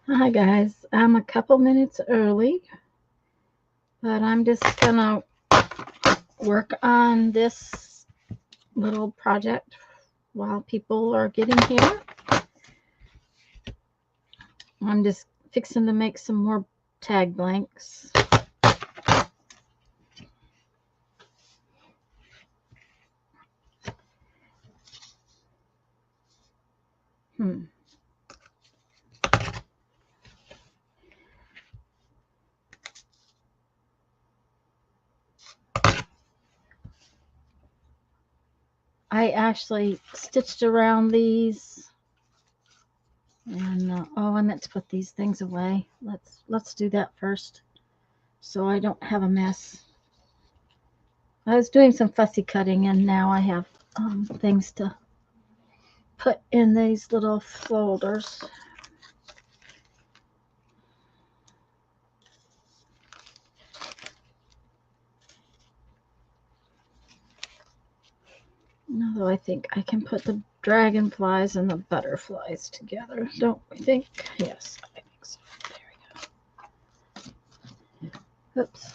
Hi guys, I'm a couple minutes early, but I'm just gonna work on this little project while people are getting here. I'm just fixing to make some more tag blanks. Hmm. I actually stitched around these, and oh, I meant to put these things away. Let's do that first, so I don't have a mess. I was doing some fussy cutting, and now I have things to put in these little folders. Although I think I can put the dragonflies and the butterflies together, don't we think? Yes, I think so. There we go. Oops.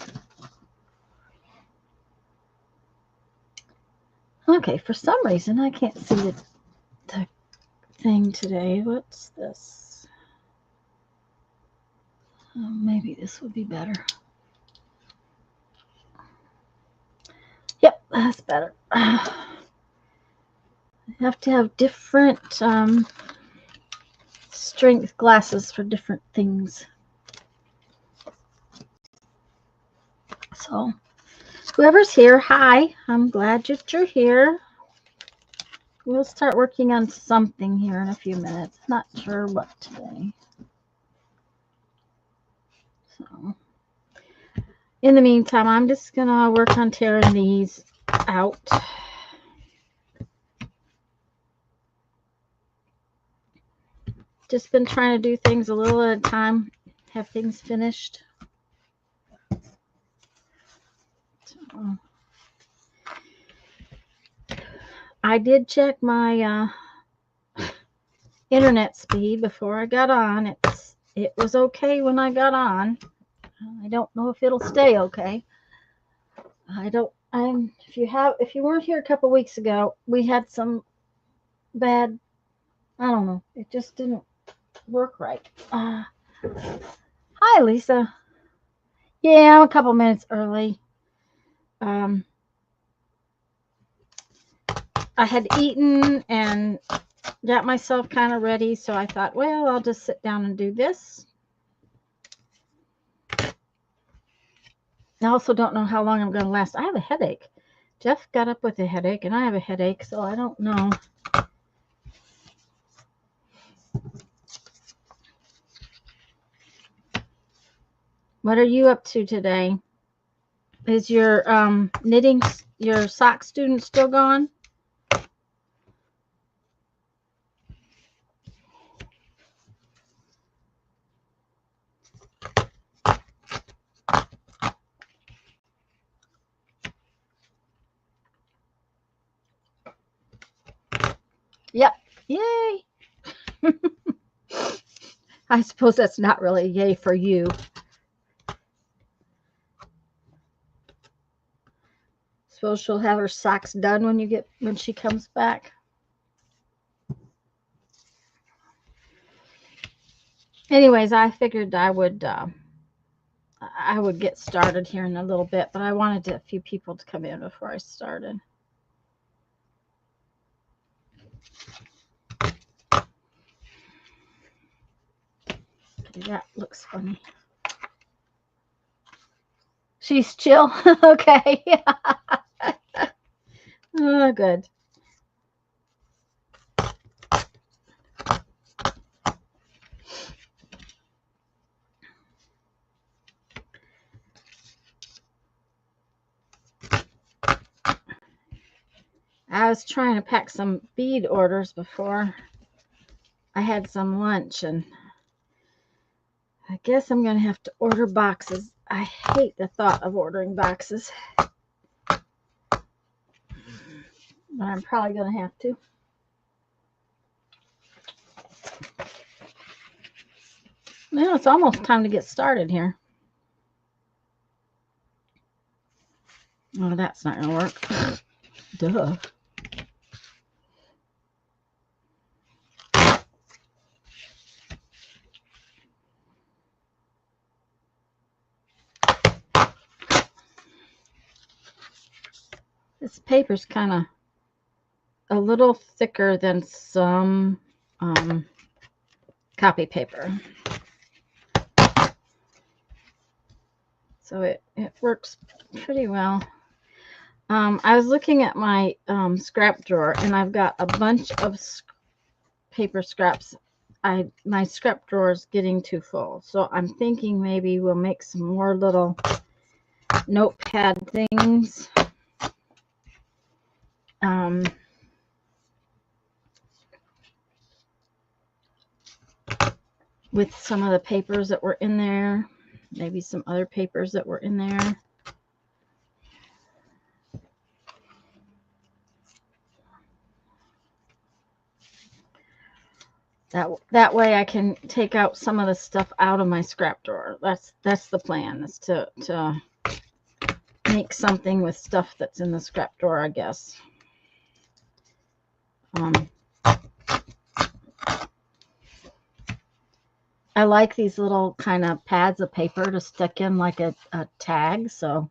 Okay, for some reason I can't see the thing today. What's this? Oh, maybe this would be better. Yep, that's better. I have to have different strength glasses for different things. So, whoever's here, hi. I'm glad that you're here. We'll start working on something here in a few minutes. Not sure what today. So, in the meantime, I'm just gonna work on tearing these out. Just been trying to do things a little at a time, have things finished. So, I did check my internet speed before I got on. It was okay when I got on. I don't know if it'll stay okay. I don't. If you weren't here a couple weeks ago, we had some bad. I don't know. It just didn't work right. Hi, Lisa. Yeah, I'm a couple minutes early. Um, I had eaten and got myself kind of ready, so I thought, well, I'll just sit down and do this. I also don't know how long I'm going to last. I have a headache. Jeff got up with a headache, and I have a headache, so I don't know. What are you up to today? Is your knitting, your sock student still gone? Yep. Yay. I suppose that's not really a yay for you. Suppose she'll have her socks done when she comes back. Anyways, I figured I would get started here in a little bit, but I wanted a few people to come in before I started. That looks funny. She's chill. Okay. Oh, good. I was trying to pack some bead orders before I had some lunch, and I guess I'm going to have to order boxes. I hate the thought of ordering boxes, but I'm probably going to have to. Well, it's almost time to get started here. Oh, that's not going to work. Duh. This paper's kind of a little thicker than some copy paper. So it works pretty well. I was looking at my scrap drawer, and I've got a bunch of paper scraps. My scrap drawer is getting too full, so I'm thinking maybe we'll make some more little notepad things. With some of the papers that were in there, maybe some other papers that were in there. That way I can take out some of the stuff out of my scrap drawer. That's the plan, is to make something with stuff that's in the scrap drawer, I guess. I like these little kind of pads of paper to stick in like a tag, so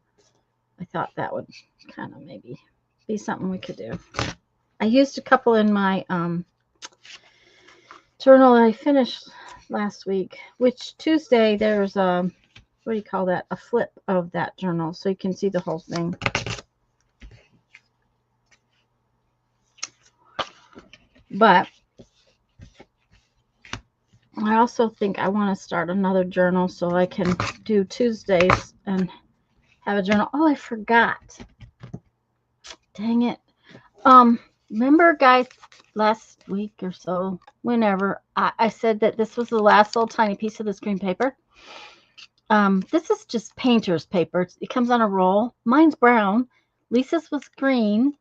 I thought that would kind of maybe be something we could do. I used a couple in my journal that I finished last week, which Tuesday there's a, what do you call that, a flip of that journal, so you can see the whole thing. But I also think I want to start another journal so I can do Tuesdays and have a journal. Oh, I forgot. Dang it. Remember, guys, last week or so, whenever, I said that this was the last little tiny piece of this green paper. This is just painter's paper. It comes on a roll. Mine's brown. Lisa's was green.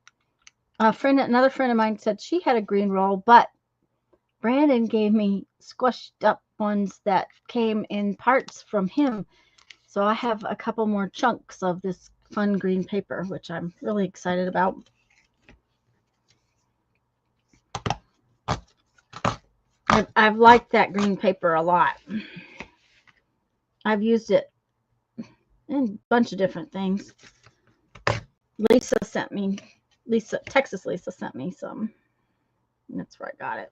Another friend of mine said she had a green roll, but Brandon gave me squished up ones that came in parts from him. So I have a couple more chunks of this fun green paper, which I'm really excited about. I've liked that green paper a lot. I've used it in a bunch of different things. Texas Lisa sent me some. And that's where I got it.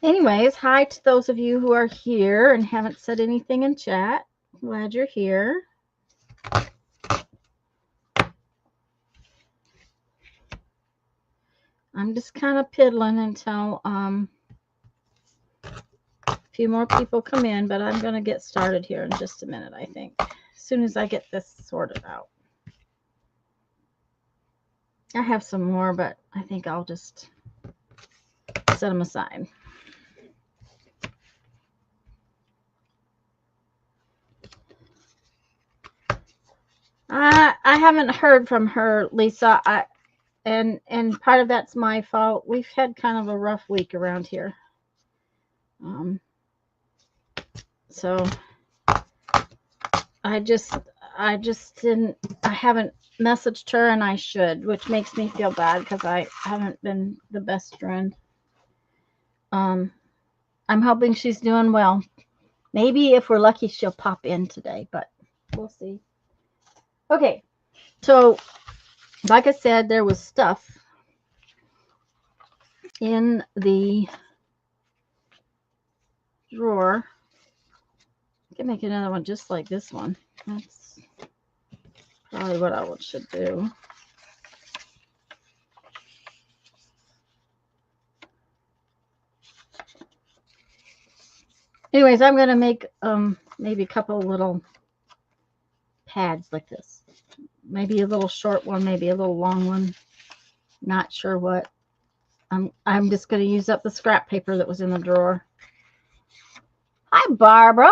Anyways, hi to those of you who are here and haven't said anything in chat. Glad you're here. I'm just kind of piddling until a few more people come in, but I'm going to get started here in just a minute, I think, as soon as I get this sorted out. I have some more, but I think I'll just set them aside. I haven't heard from her, Lisa, and part of that's my fault. We've had kind of a rough week around here. So I haven't messaged her, and I should, which makes me feel bad because I haven't been the best friend. I'm hoping she's doing well. Maybe if we're lucky, she'll pop in today, but we'll see. Okay, so like I said, there was stuff in the drawer. I can make another one just like this one. That's probably what I should do. Anyways, I'm going to make maybe a couple little pads like this. Maybe a little short one, maybe a little long one. Not sure what. I'm just going to use up the scrap paper that was in the drawer. Hi, Barbara.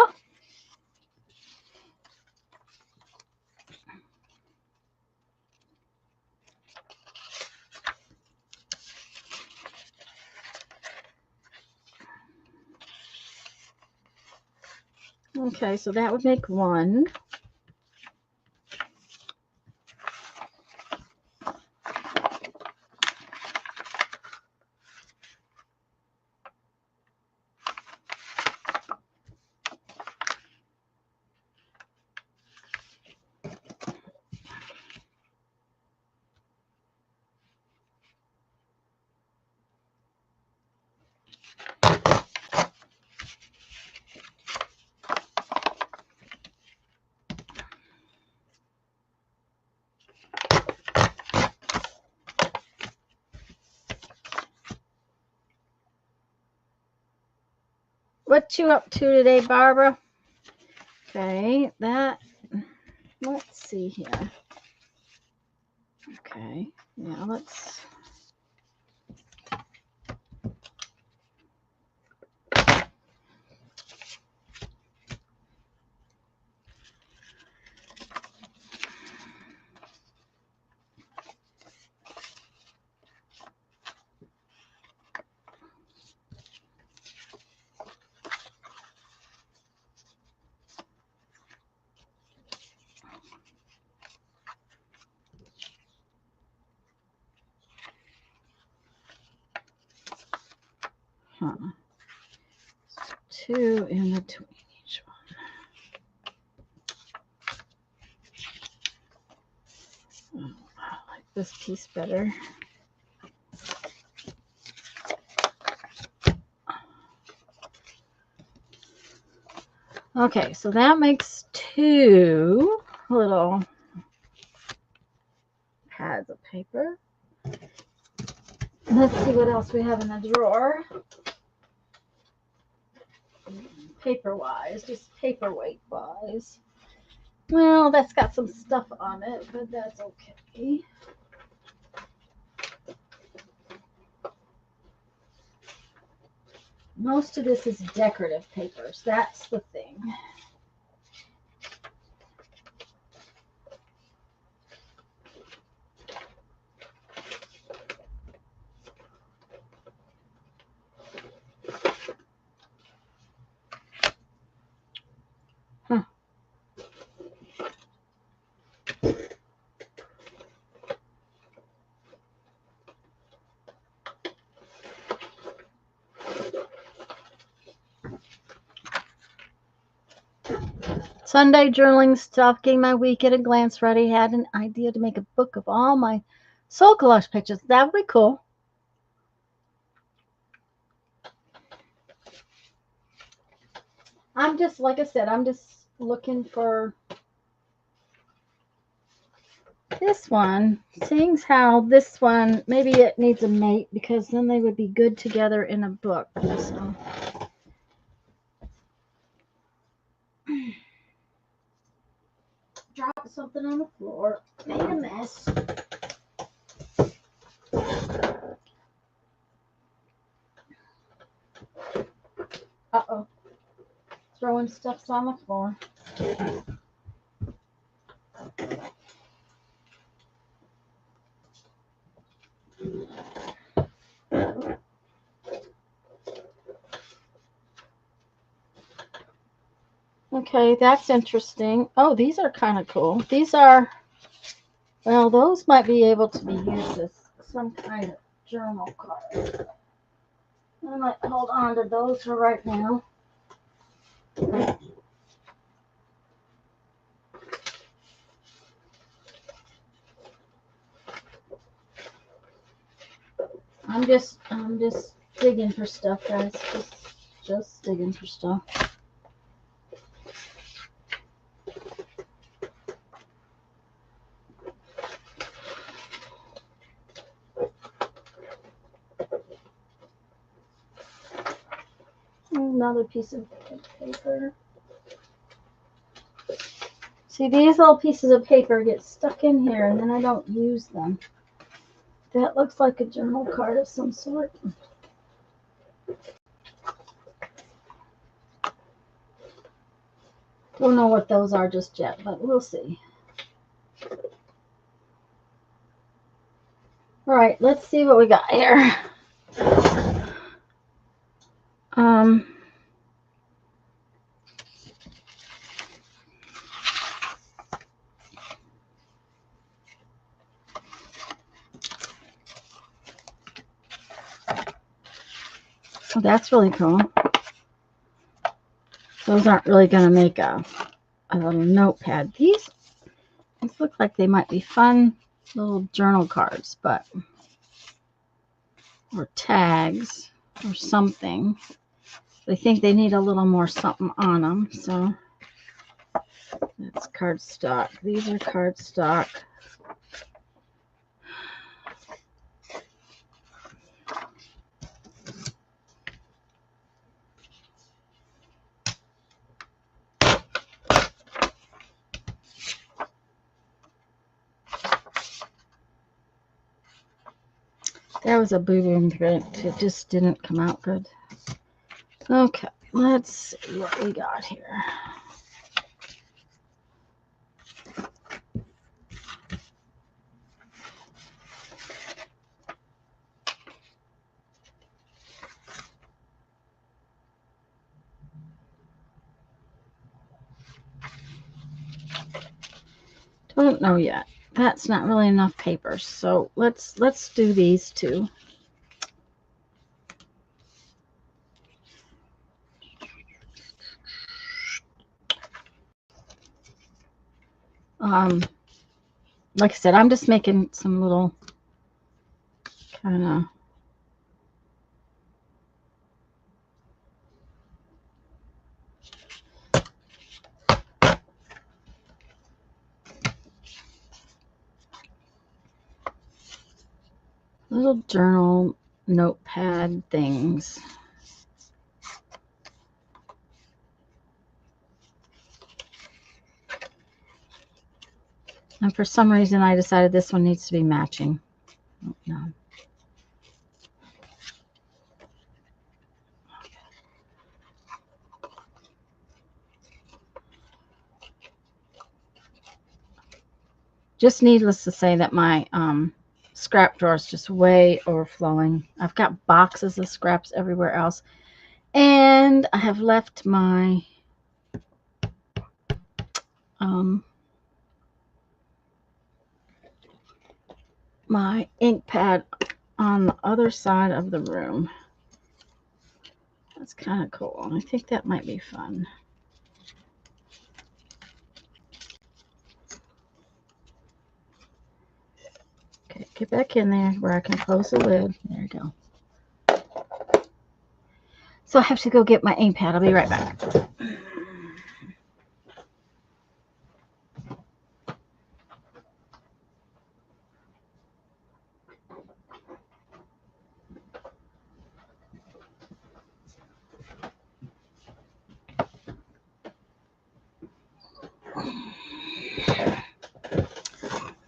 Okay, so that would make one. What you up to today, Barbara? Okay, that, let's see here. Okay, yeah, let's. Two in between each one. Oh, I like this piece better. Okay, so that makes two little pads of paper. Let's see what else we have in the drawer. Paper-wise, just paperweight-wise. Well, that's got some stuff on it, but that's okay. Most of this is decorative papers. That's the thing. Sunday journaling stuff, getting my week at a glance ready. Had an idea to make a book of all my soul collage pictures. That would be cool. I'm just, like I said, I'm just looking for this one. Seeing how this one, maybe it needs a mate because then they would be good together in a book. So. Dropped something on the floor. Made a mess. Uh-oh. Throwing stuff on the floor. Okay, that's interesting. Oh, these are kind of cool. These are, well, those might be able to be used as some kind of journal card. I might hold on to those for right now. I'm just digging for stuff, guys. Just digging for stuff. Another piece of paper. See, these little pieces of paper get stuck in here and then I don't use them. That looks like a journal card of some sort. Don't know what those are just yet, but we'll see. All right, let's see what we got here. Oh, that's really cool. Those aren't really going to make a little notepad. These look like they might be fun little journal cards, but or tags or something. I think they need a little more something on them. So that's cardstock. These are cardstock. That was a boo-boo print. It just didn't come out good. Okay, let's see what we got here. Don't know yet. That's not really enough paper. So let's do these two. Like I said, I'm just making some little kind of little journal notepad things. And for some reason, I decided this one needs to be matching. No. Just needless to say that my scrap drawer is just way overflowing. I've got boxes of scraps everywhere else. And I have left my my ink pad on the other side of the room. That's kind of cool. I think that might be fun. Okay, get back in there where I can close the lid. There you go. So I have to go get my ink pad. I'll be right back.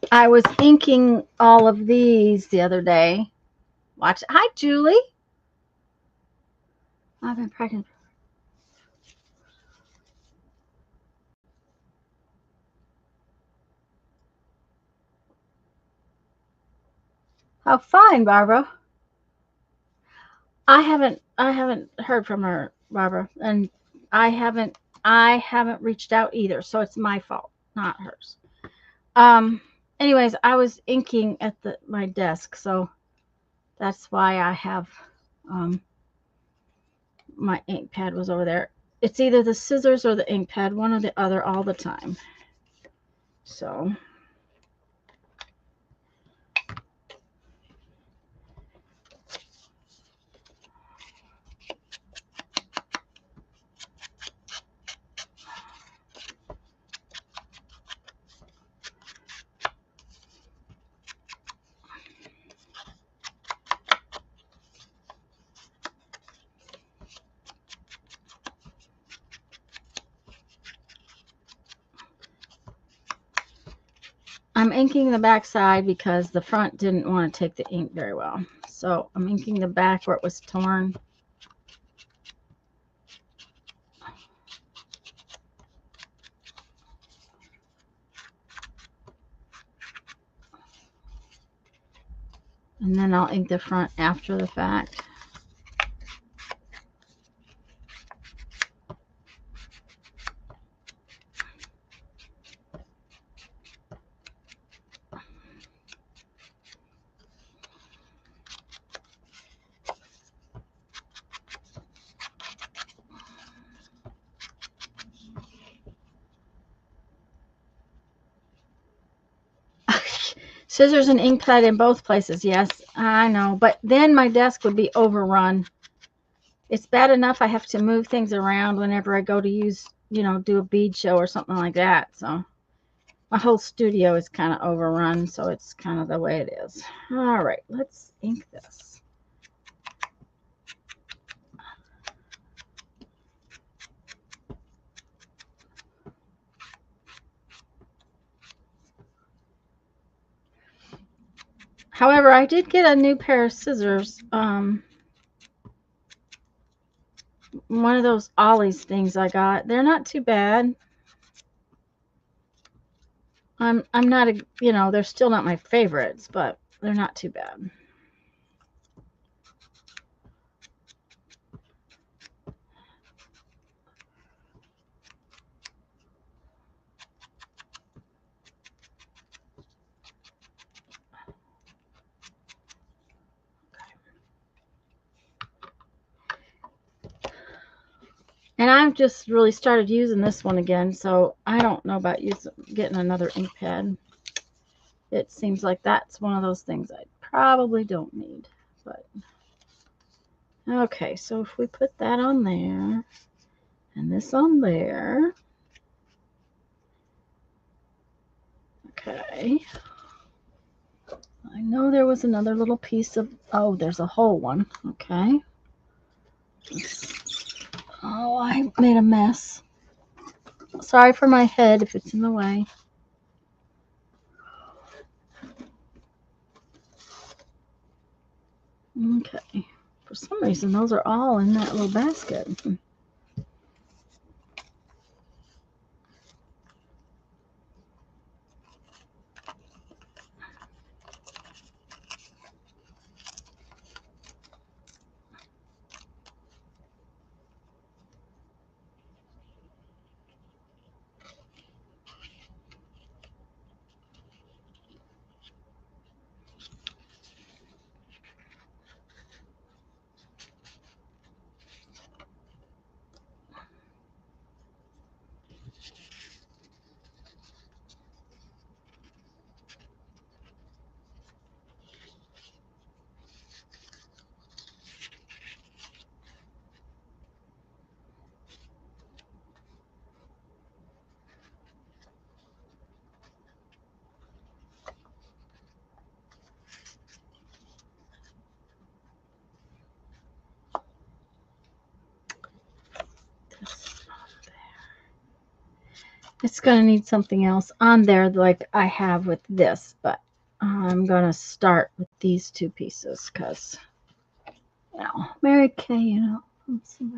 I was inking all of these the other day. Watch. Hi, Julie. I've been pregnant. How fine, Barbara. I haven't heard from her, Barbara, and I haven't reached out either, so it's my fault, not hers. Anyways, I was inking at my desk, so that's why I have my ink pad was over there. It's either the scissors or the ink pad, one or the other, all the time. So I'm inking the back side because the front didn't want to take the ink very well. So I'm inking the back where it was torn. And then I'll ink the front after the fact. Scissors and ink pad in both places. Yes, I know. But then my desk would be overrun. It's bad enough I have to move things around whenever I go to use, do a bead show or something like that. So my whole studio is kind of overrun. So it's kind of the way it is. All right, let's ink this. However, I did get a new pair of scissors. One of those Ollie's things I got. They're not too bad. I'm not a, they're still not my favorites, but they're not too bad. And I've just really started using this one again, so I don't know about getting another ink pad. It seems like that's one of those things I probably don't need. But okay, so if we put that on there and this on there. Okay. I know there was another little piece of, oh, there's a whole one. Okay. Oh, I made a mess. Sorry for my head if it's in the way. Okay. For some reason, those are all in that little basket. It's going to need something else on there like I have with this, but I'm going to start with these two pieces because, Mary Kay, Let's see.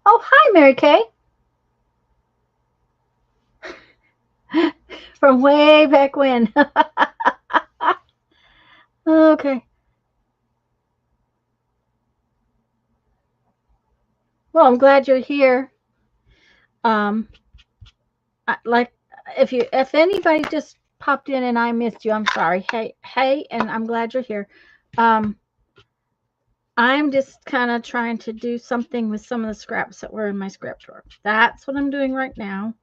Oh, hi, Mary Kay. From way back when. Okay. Well, I'm glad you're here. Like if anybody just popped in and I missed you, I'm sorry. Hey, and I'm glad you're here. I'm just kind of trying to do something with some of the scraps that were in my scrap drawer. That's what I'm doing right now.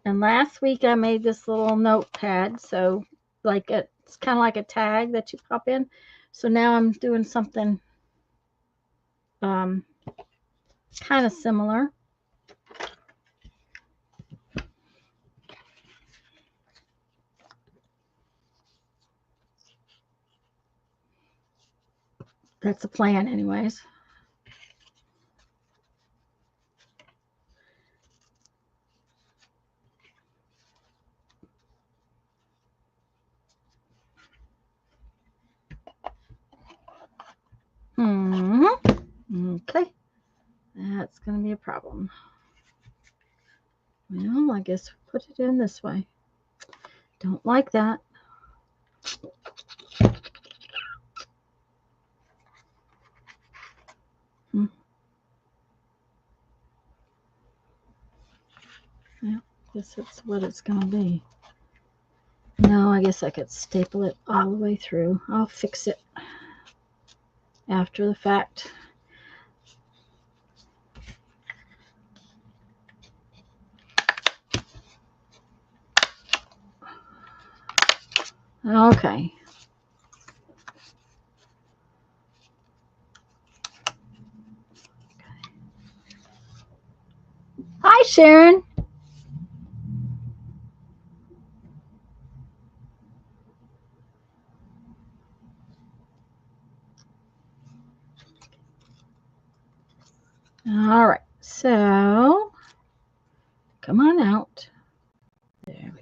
And last week I made this little notepad, so like it's kind of like a tag that you pop in. So now I'm doing something kind of similar. That's the plan anyways. Okay. That's going to be a problem. Well, I guess we'll put it in this way. Don't like that. Yeah, I guess that's what it's going to be. No, I guess I could staple it all the way through. I'll fix it after the fact. Okay. Hi, Sharon. All right. So, come on out. There we go.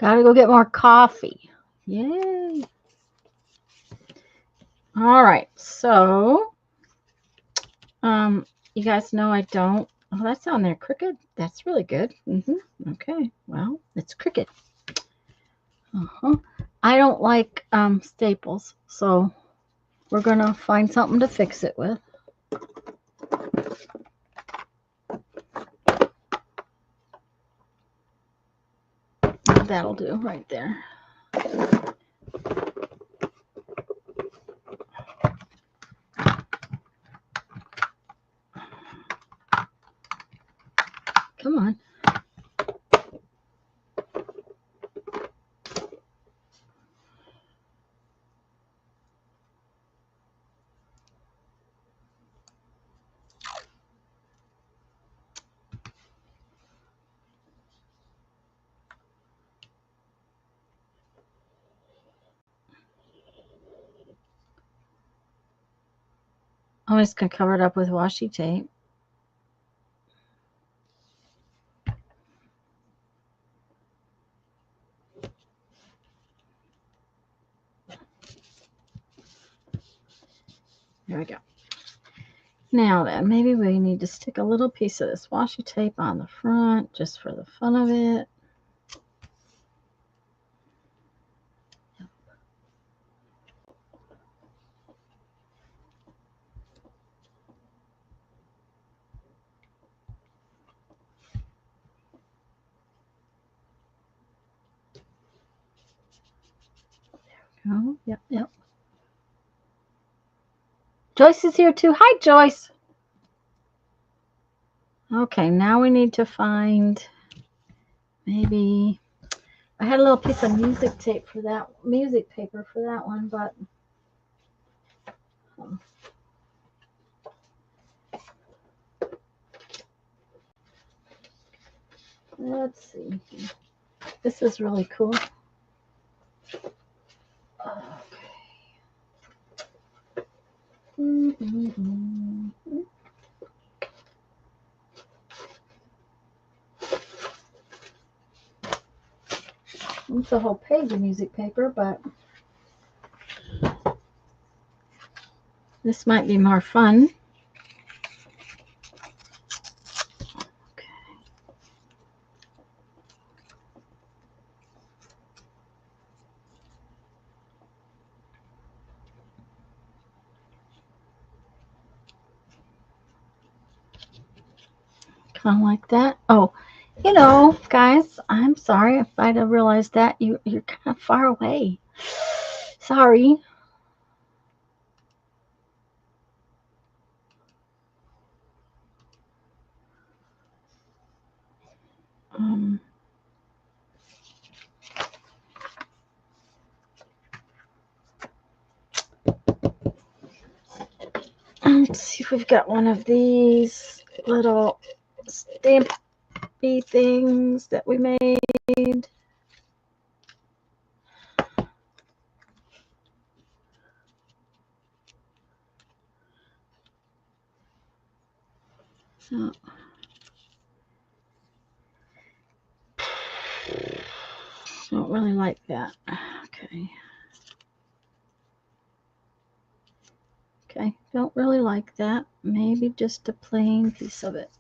Gotta go get more coffee. Yay. All right. So, you guys know I don't. Oh, that's on there. Cricut. That's really good. Okay. Well, it's Cricut. I don't like staples, so we're gonna find something to fix it with. That'll do right there. Come on. I'm just gonna cover it up with washi tape. There we go. Now then, maybe we need to stick a little piece of this washi tape on the front just for the fun of it. Oh, yep. Joyce is here too. Hi, Joyce. Okay, now we need to find maybe I had a little piece of music tape for that music paper for that one, but let's see. This is really cool. Okay. It's a whole page of music paper, but this might be more fun. Okay. Kind of like that. Oh, you know, guys, I'm sorry if I'd have realized that you're kind of far away. Sorry. Let's see if we've got one of these little stampy things that we made. So, don't really like that. Okay. Okay, don't really like that. Maybe just a plain piece of it.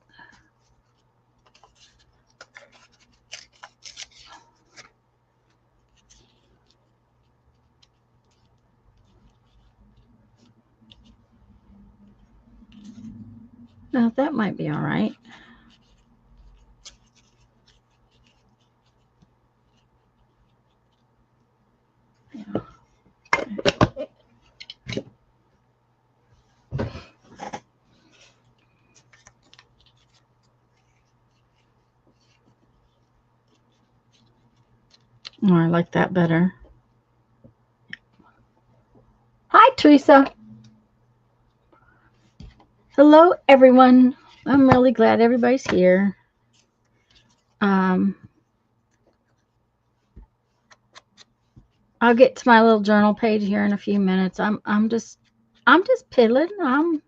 No, that might be all right. Yeah. Oh, I like that better. Hi, Teresa. Hello, everyone. I'm really glad everybody's here. I'll get to my little journal page here in a few minutes. I'm just piddling. I'm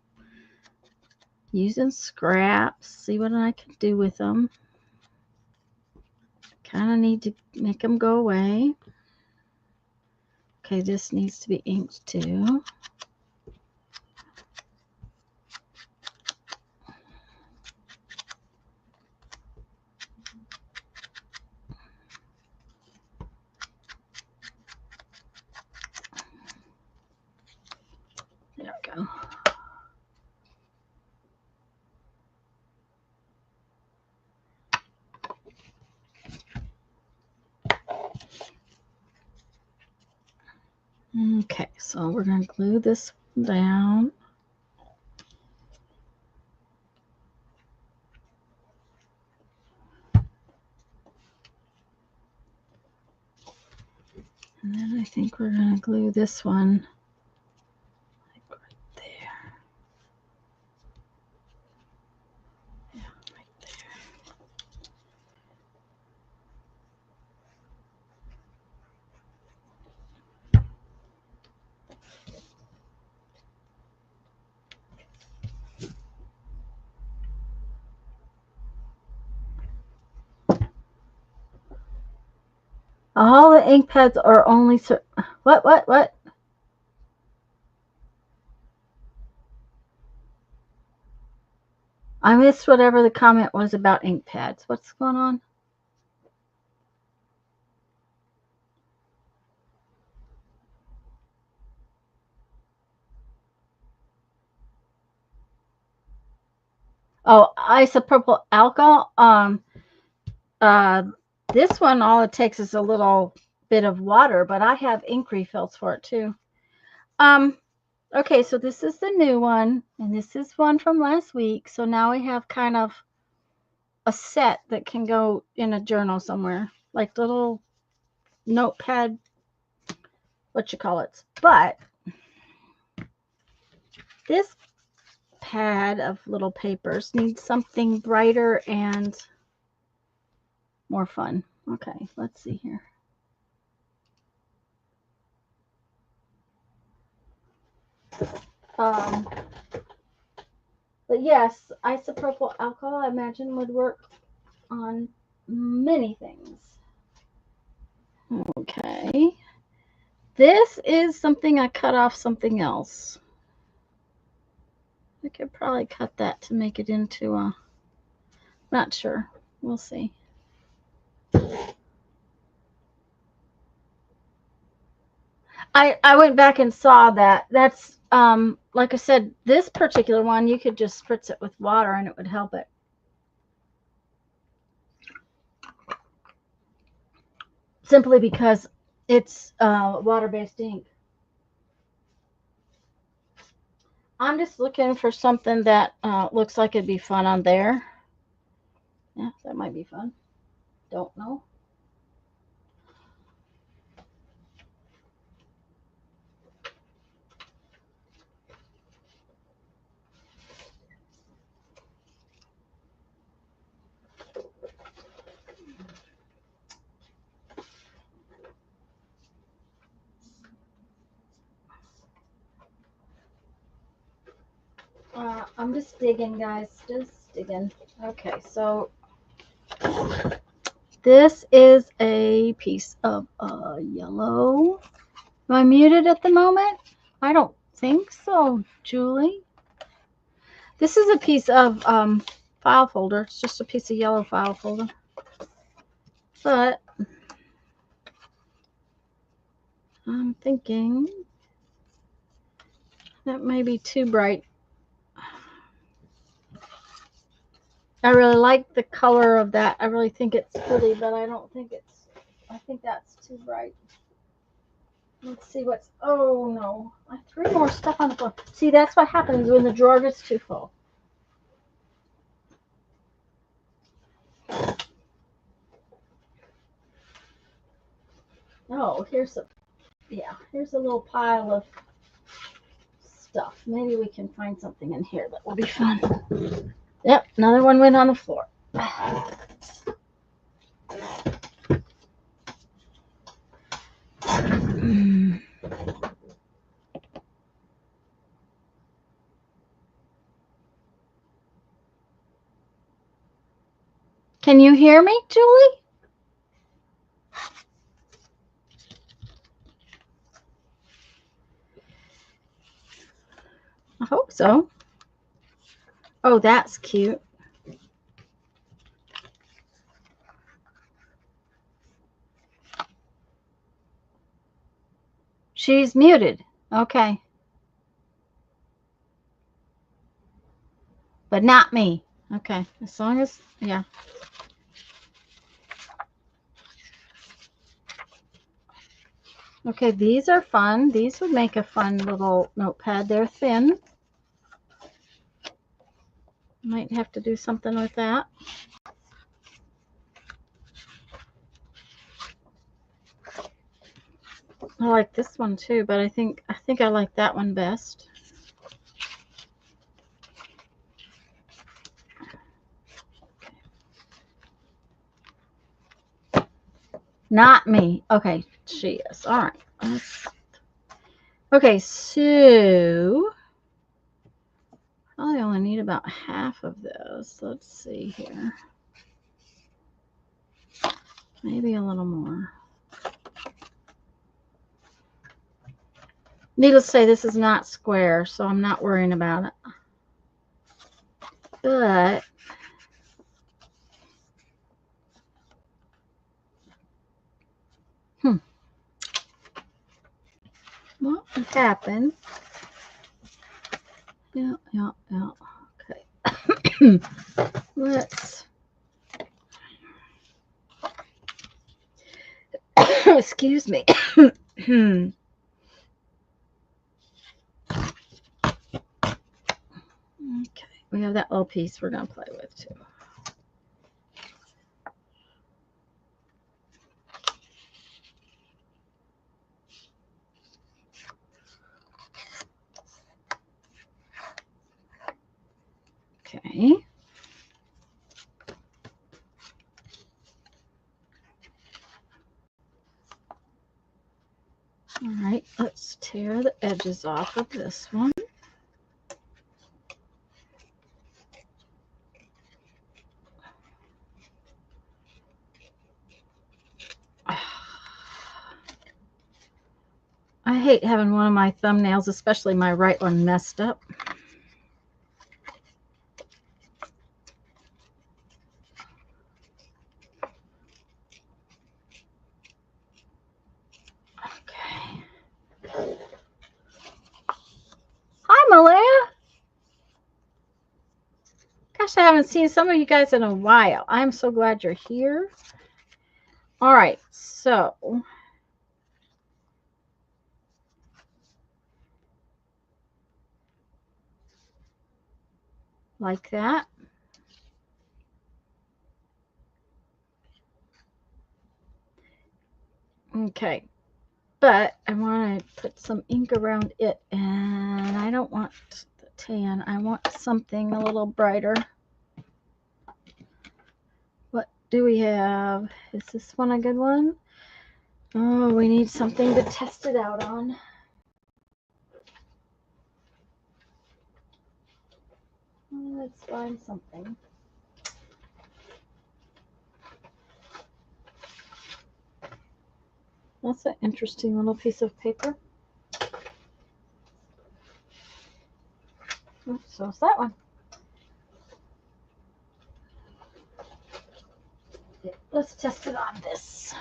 using scraps, see what I can do with them. Kind of need to make them go away. Okay, this needs to be inked too. There we go. Okay, so we're going to glue this down. And then I think we're going to glue this one like right there. Yeah, right there. All the ink pads are only... What? I missed whatever the comment was about ink pads. What's going on? Oh, isopropyl alcohol. This one, all it takes is a little bit of water, but I have ink refills for it too. Okay, so this is the new one, and this is one from last week. So now we have kind of a set that can go in a journal somewhere, like little notepad, what you call it. But this pad of little papers needs something brighter and more fun. Okay, let's see here. But yes, isopropyl alcohol, I imagine, would work on many things. Okay. This is something I cut off something else. I could probably cut that to make it into a... Not sure. We'll see. I went back and saw that. That's, like I said, this particular one, you could just spritz it with water and it would help it. Simply because it's water-based ink. I'm just looking for something that looks like it'd be fun on there. Yeah, that might be fun. Don't know. I'm just digging, guys. Just digging. Okay, so this is a piece of yellow. Am I muted at the moment? I don't think so, Julie. This is a piece of file folder. It's just a piece of yellow file folder. But I'm thinking that may be too bright. I really like the color of that. I really think it's pretty, but I don't think it's, I think that's too bright. Let's see what's, oh no, I threw more stuff on the floor. See, that's what happens when the drawer gets too full. Oh, here's a, yeah, here's a little pile of stuff. Maybe we can find something in here that will be fun. Yep, another one went on the floor. Can you hear me, Julie? I hope so. Oh, that's cute. She's muted. Okay. But not me. Okay. As long as, yeah. Okay, these are fun. These would make a fun little notepad. They're thin. Might have to do something with that. I like this one too, but I think I like that one best. Not me. Okay, she is. All right. Okay, so I only need about half of those. Let's see here. Maybe a little more. Needless to say, this is not square, so I'm not worrying about it. But what happened? Yeah. Okay. Let's. Excuse me. Okay, we have that little piece we're gonna play with too. Okay. All right, let's tear the edges off of this one. I hate having one of my thumbnails, especially my right one, messed up. Okay. Hi, Malaya. Gosh, I haven't seen some of you guys in a while. I'm so glad you're here. All right, so like that. Okay, but I want to put some ink around it, and I don't want the tan. I want something a little brighter. What do we have? Is this one a good one? Oh, we need something to test it out on. Let's find something. That's an interesting little piece of paper. Oops, so is that one. Let's test it on this.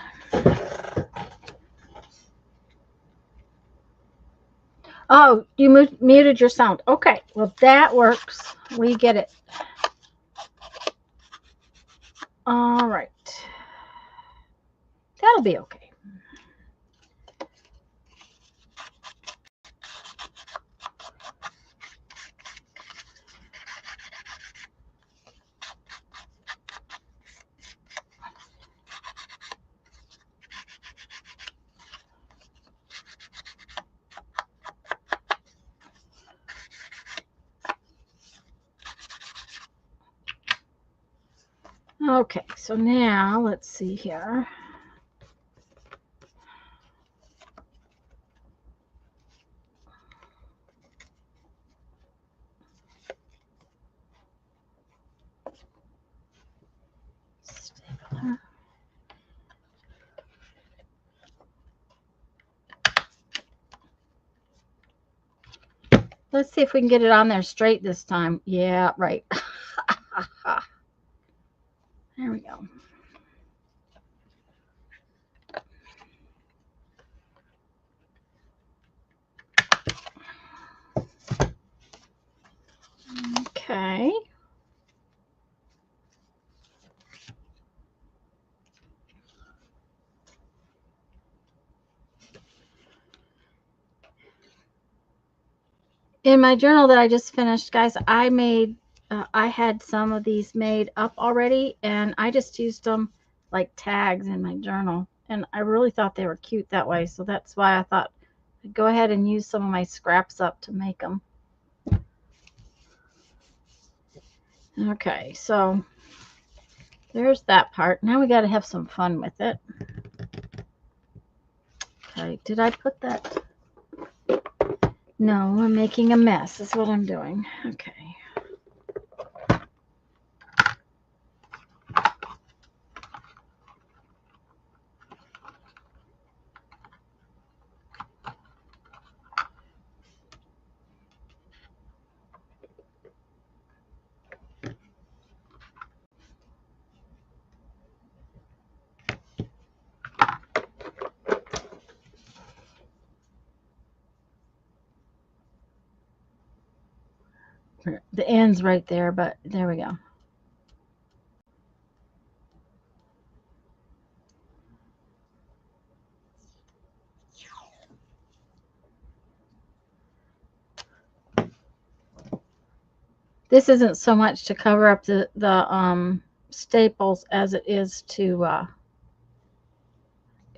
Oh, you muted your sound. Okay, well, that works. We get it. All right. That'll be okay. Okay, so now let's see here. Stapler. Let's see if we can get it on there straight this time. Yeah, right. There we go. Okay. In my journal that I just finished, guys, I had some of these made up already, and I just used them like tags in my journal. And I really thought they were cute that way, so that's why I thought I'd go ahead and use some of my scraps up to make them. Okay, so there's that part. Now we got to have some fun with it. Okay, did I put that? No, I'm making a mess. That's what I'm doing. Okay. The end's right there, but there we go. This isn't so much to cover up the staples as it is to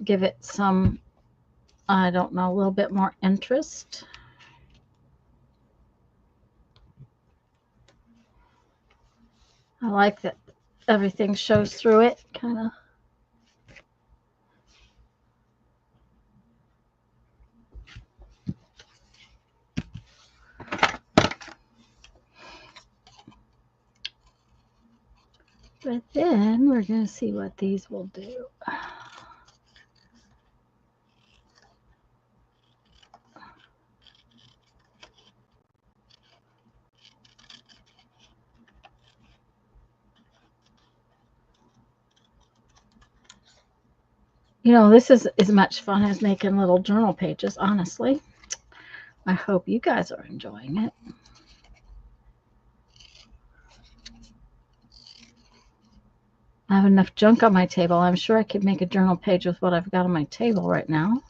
give it some, I don't know, a little bit more interest. I like that everything shows through it, kind of. But then we're going to see what these will do. You know, this is as much fun as making little journal pages, honestly. I hope you guys are enjoying it. I have enough junk on my table. I'm sure I could make a journal page with what I've got on my table right now.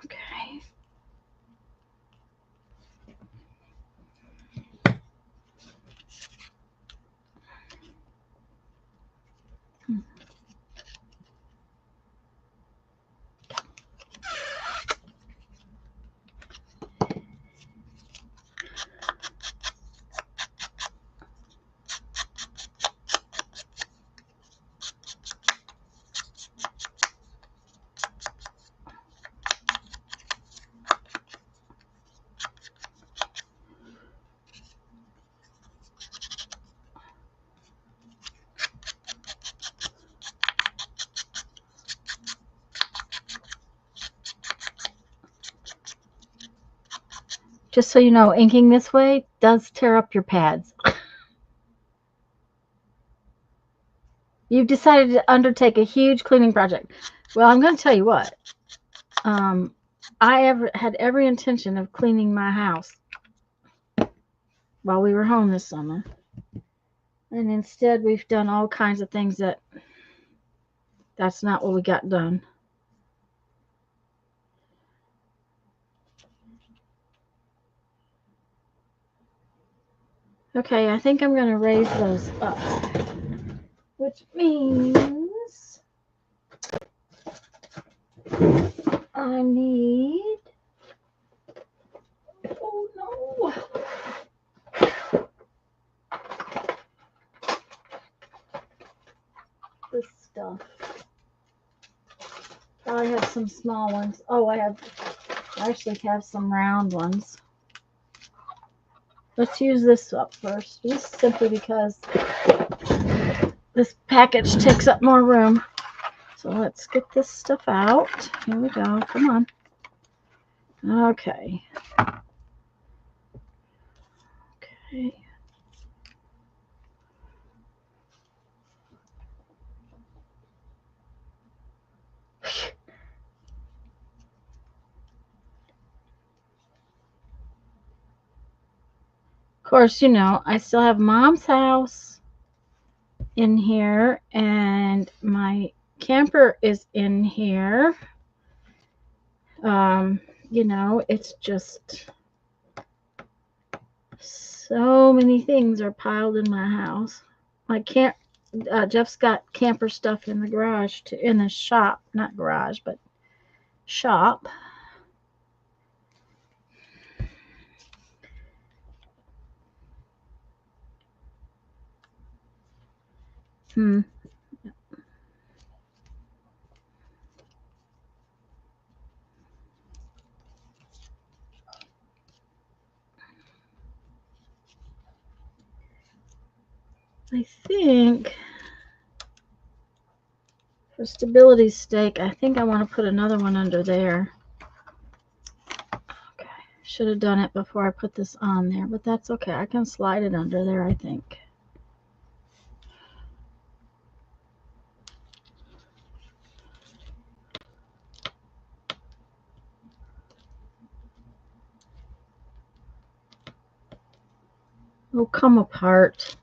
Okay. Just so you know, inking this way does tear up your pads. You've decided to undertake a huge cleaning project. Well, I'm going to tell you what. had every intention of cleaning my house while we were home this summer. And instead, we've done all kinds of things that's not what we got done. Okay, I think I'm going to raise those up, which means I need, oh no, this stuff. I have some small ones. Oh, I actually have some round ones. Let's use this up first, just simply because this package takes up more room. So let's get this stuff out. Here we go. Come on. Okay. Okay. Of course, you know, I still have Mom's house in here, and my camper is in here. You know, it's just so many things are piled in my house. I can't. Jeff's got camper stuff in the garage, in the shop, not garage, but shop. I think for stability's sake, I think I want to put another one under there. Okay, should have done it before I put this on there, but that's okay. I can slide it under there, I think. Oh, come apart.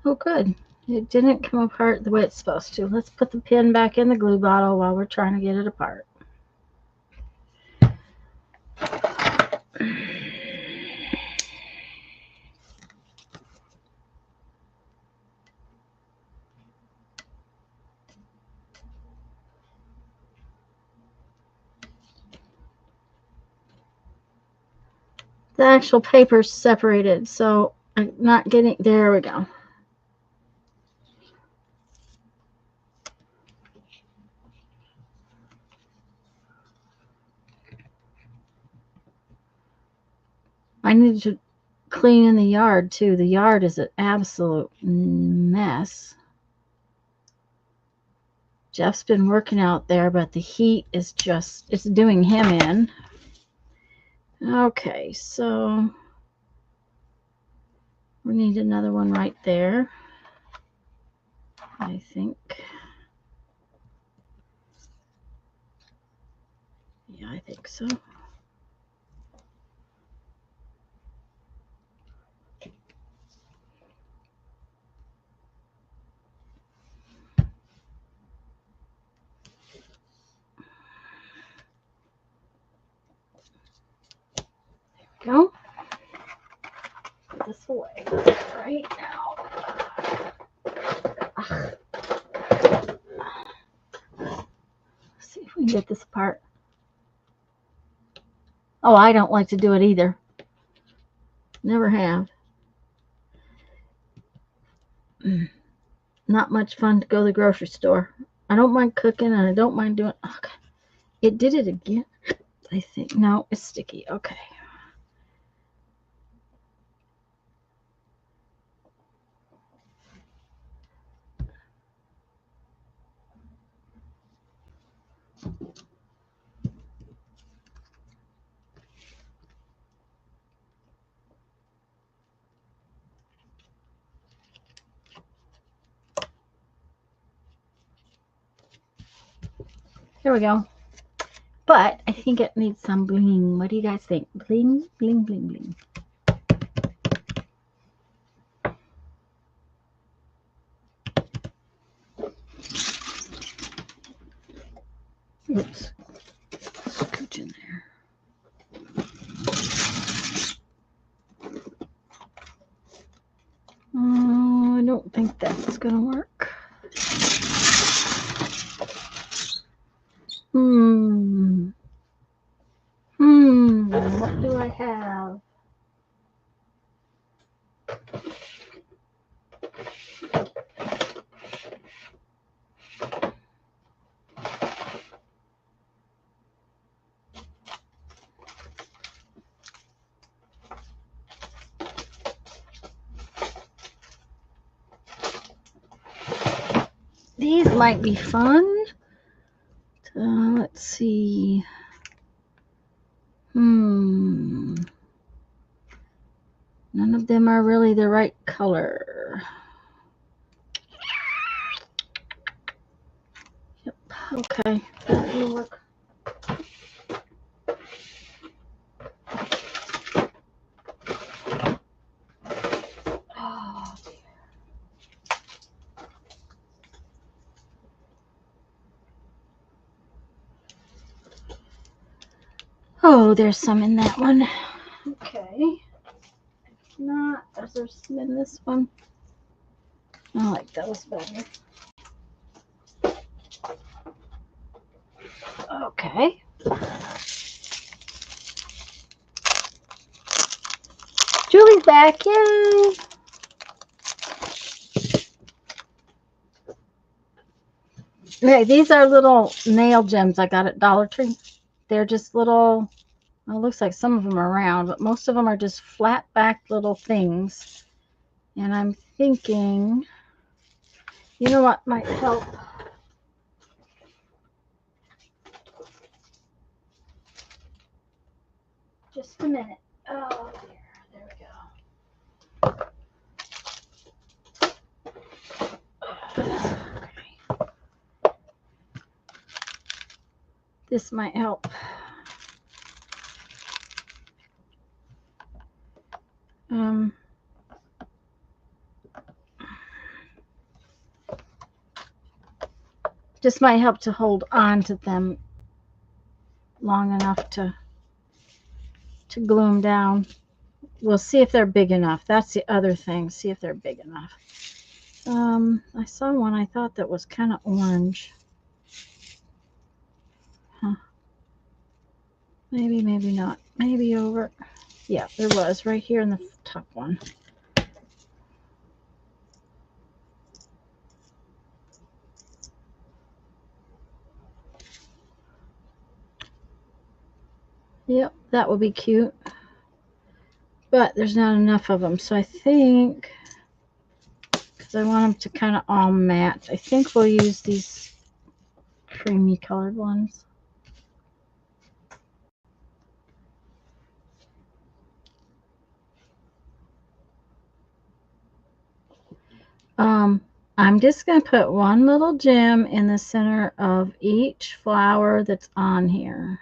Oh, good. It didn't come apart the way it's supposed to. Let's put the pin back in the glue bottle while we're trying to get it apart. The actual paper's separated, so I'm not getting, there we go. I need to clean in the yard too. The yard is an absolute mess. Jeff's been working out there, but the heat is just, it's doing him in. Okay, so we need another one right there, I think. Yeah, I think so. Go. Put this away right now. Let's see if we can get this apart. Oh, I don't like to do it either. Never have. Not much fun to go to the grocery store. I don't mind cooking and I don't mind doing. Okay. It did it again, I think. No, it's sticky. Okay. There we go. But I think it needs some bling. What do you guys think? Bling, bling, bling, bling. Oops. Scooch in there. Oh, I don't think that's going to work. What do I have? These might be fun. Let's see. None of them are really the right color. Yep. Okay. That will work. Oh, dear. Oh, there's some in that one. Okay. If not, is there some in this one? I like those better. Okay. Julie's back. Yay! Okay, these are little nail gems I got at Dollar Tree. They're just little, well, it looks like some of them are round, but most of them are just flat back little things. And I'm thinking, you know what might help? Just a minute. Oh, dear. There we go. This might help. Just might help to hold on to them long enough to glue them down. We'll see if they're big enough. That's the other thing. See if they're big enough. I saw one I thought that was kind of orange. Huh. Maybe, maybe not. Maybe over. Yeah, there was right here in the top one. Yep, that would be cute. But there's not enough of them. So I think, because I want them to kind of all match, I think we'll use these creamy colored ones. I'm just going to put one little gem in the center of each flower that's on here.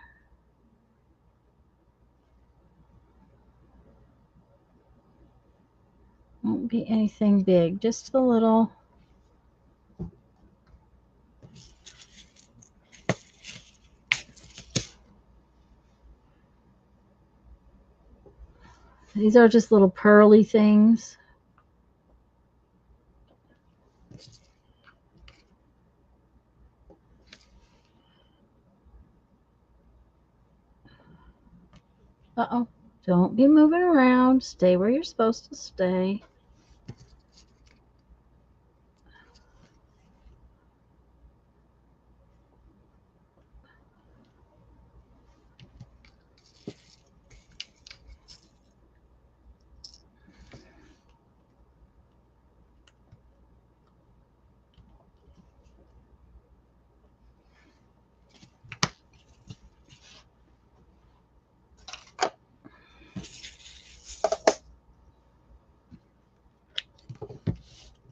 Won't be anything big, just a little. These are just little pearly things. Uh-oh. Don't be moving around. Stay where you're supposed to stay.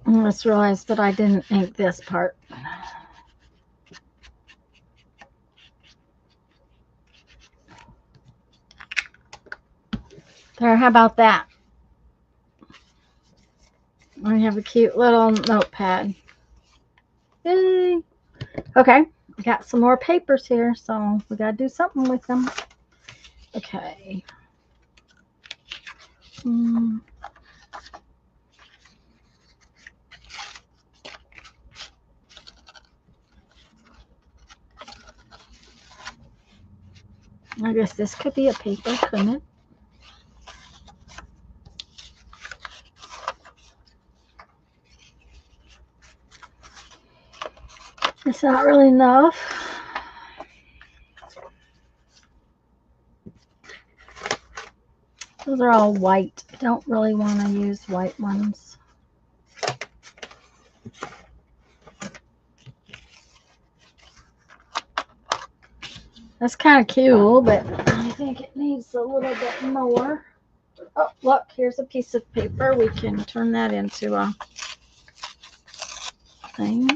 I just realized that I didn't ink this part. There, how about that? We have a cute little notepad. Yay. Okay, we got some more papers here, so we got to do something with them. Okay. I guess this could be a paper, couldn't it? It's not really enough. Those are all white. I don't really want to use white ones. That's kind of cute, but I think it needs a little bit more. Oh, look, here's a piece of paper. We can turn that into a thing.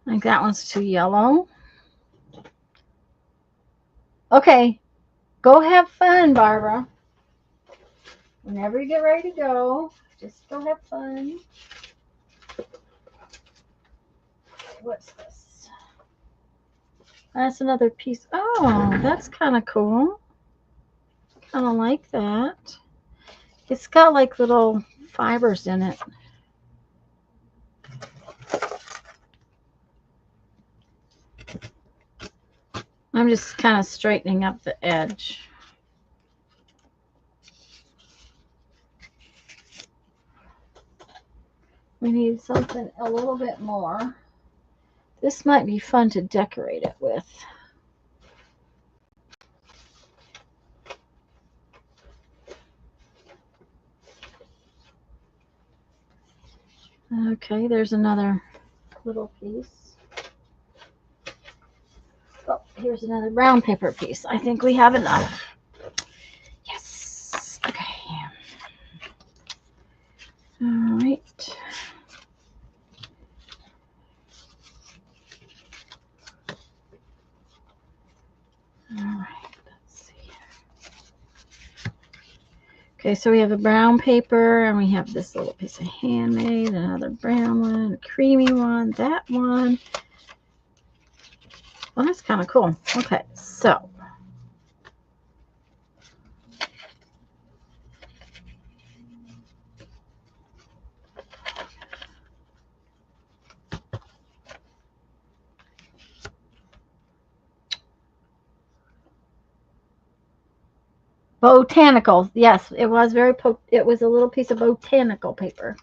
I think that one's too yellow. Okay, go have fun, Barbara. Whenever you get ready to go, just go have fun. What's this? That's another piece. Oh, that's kind of cool. Kind of like that. It's got like little fibers in it. I'm just kind of straightening up the edge. We need something a little bit more. This might be fun to decorate it with. Okay, there's another little piece. Oh, here's another brown paper piece. I think we have enough. Yes. Okay. All right. All right. Let's see. Okay, so we have a brown paper, and we have this little piece of handmade, another brown one, a creamy one, that one. Well, that's kind of cool. Okay, so botanical. Yes, it was very. It was a little piece of botanical paper.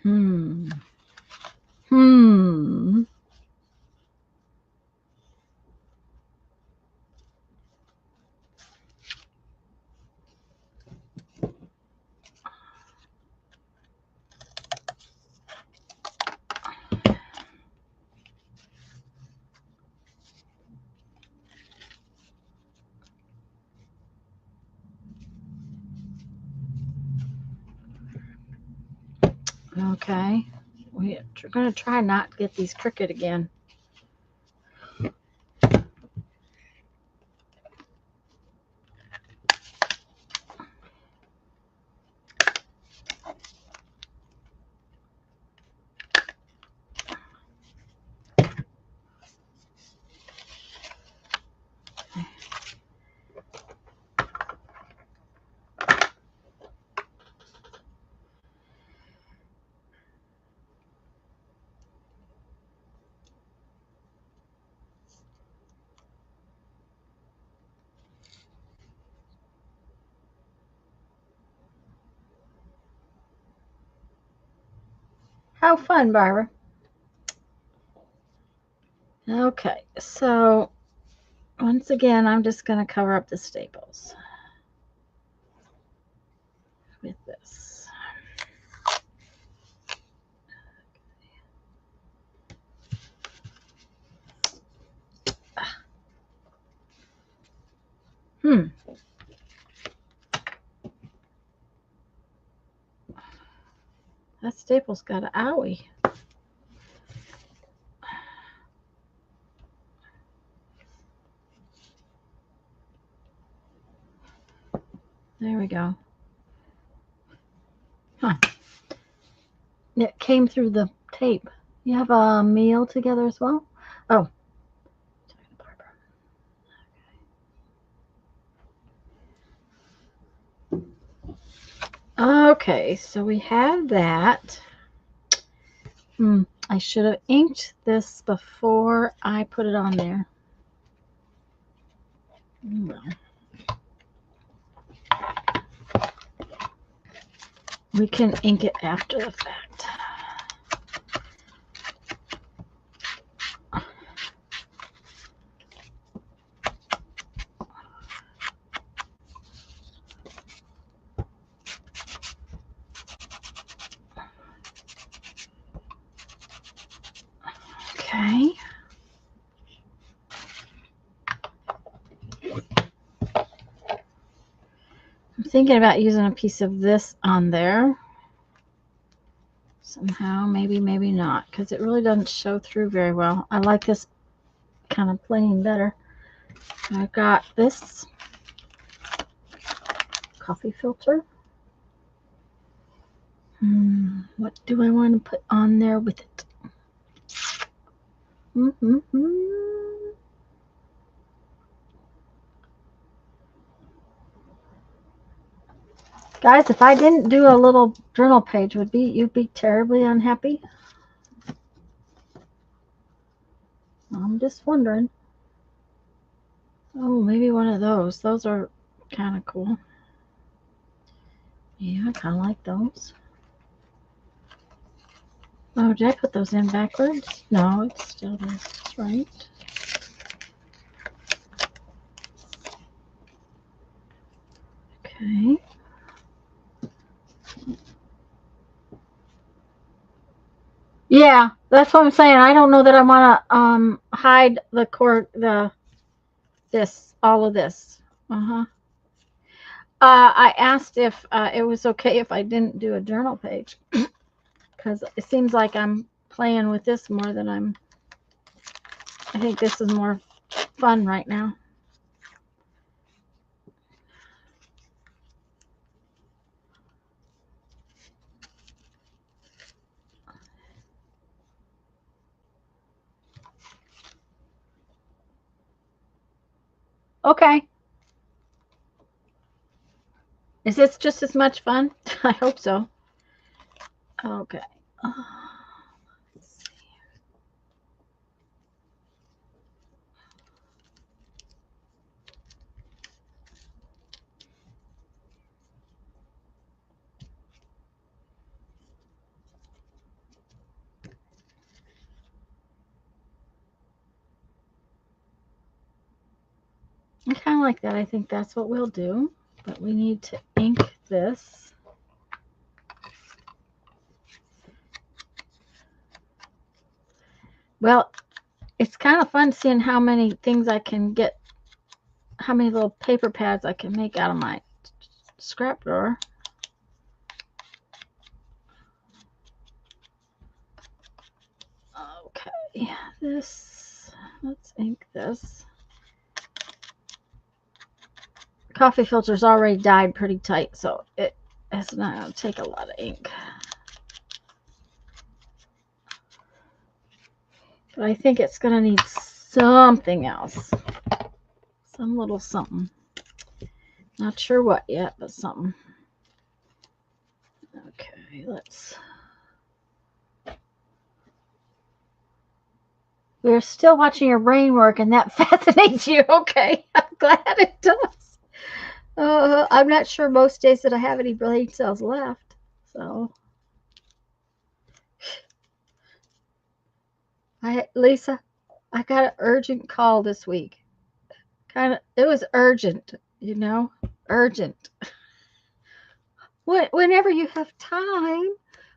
Hmm. Okay. We're going to try not to get these crooked again. How fun, Barbara. Okay, so once again, I'm just going to cover up the staples with this. That staple's got an owie. There we go. Huh. It came through the tape. You have a meal together as well? Oh. Okay, so we have that. I should have inked this before I put it on there. Well, we can ink it after the fact. Okay. I'm thinking about using a piece of this on there. Somehow, maybe not, because it really doesn't show through very well. I like this kind of plain better. I've got this coffee filter. What do I want to put on there with it? Guys, if I didn't do a little journal page, you'd be terribly unhappy? I'm just wondering. Oh, maybe one of those. Those are kind of cool. Yeah, I kind of like those. Oh, did I put those in backwards? No, it's still there. That's right. Okay. Yeah, that's what I'm saying. I don't know that I want to hide the cord, all of this. I asked if it was okay if I didn't do a journal page, because it seems like I'm playing with this more than I think this is more fun right now. Okay. Is this just as much fun? I hope so. Okay. Let's see. I kind of like that. I think that's what we'll do. But we need to ink this. Well, it's kind of fun seeing how many things I can get, how many little paper pads I can make out of my scrap drawer. Okay, let's ink this. Coffee filter's already dyed pretty tight, so it's not going to take a lot of ink. But I think it's going to need something else. Some little something. Not sure what yet, but something. Okay, we're still watching your brain work, and that fascinates you. Okay, I'm glad it does. I'm not sure most days that I have any brain cells left. So, Lisa, I got an urgent call this week. It was urgent, urgent. Whenever you have time,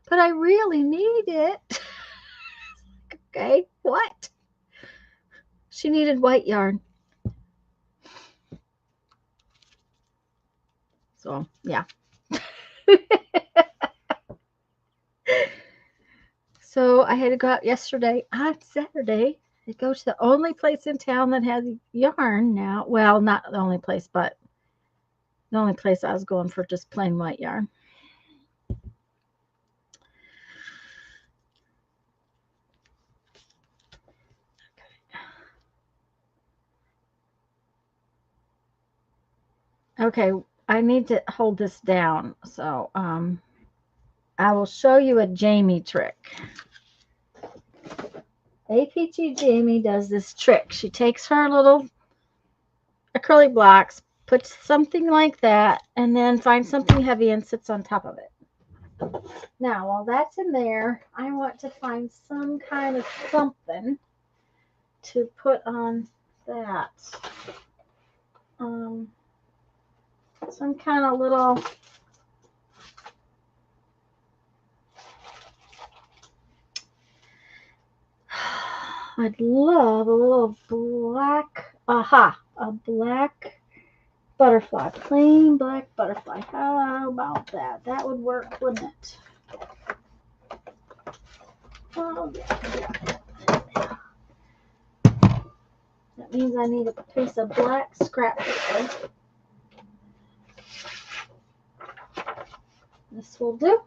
but I really need it. Okay, what? She needed white yarn. So, yeah. So I had to go out yesterday on Saturday to go to the only place in town that has yarn now. Well, not the only place, but the only place I was going for just plain white yarn. Okay, I need to hold this down. So I will show you a Jamie trick. APG Jamie does this trick. She takes her little acrylic blocks, puts something like that, and then finds something heavy and sits on top of it. Now, while that's in there, I want to find some kind of something to put on that. Some kind of little... I'd love a little black... a black butterfly. Plain black butterfly. How about that? That would work, wouldn't it? Oh, yeah. That means I need a piece of black scrap paper. This will do.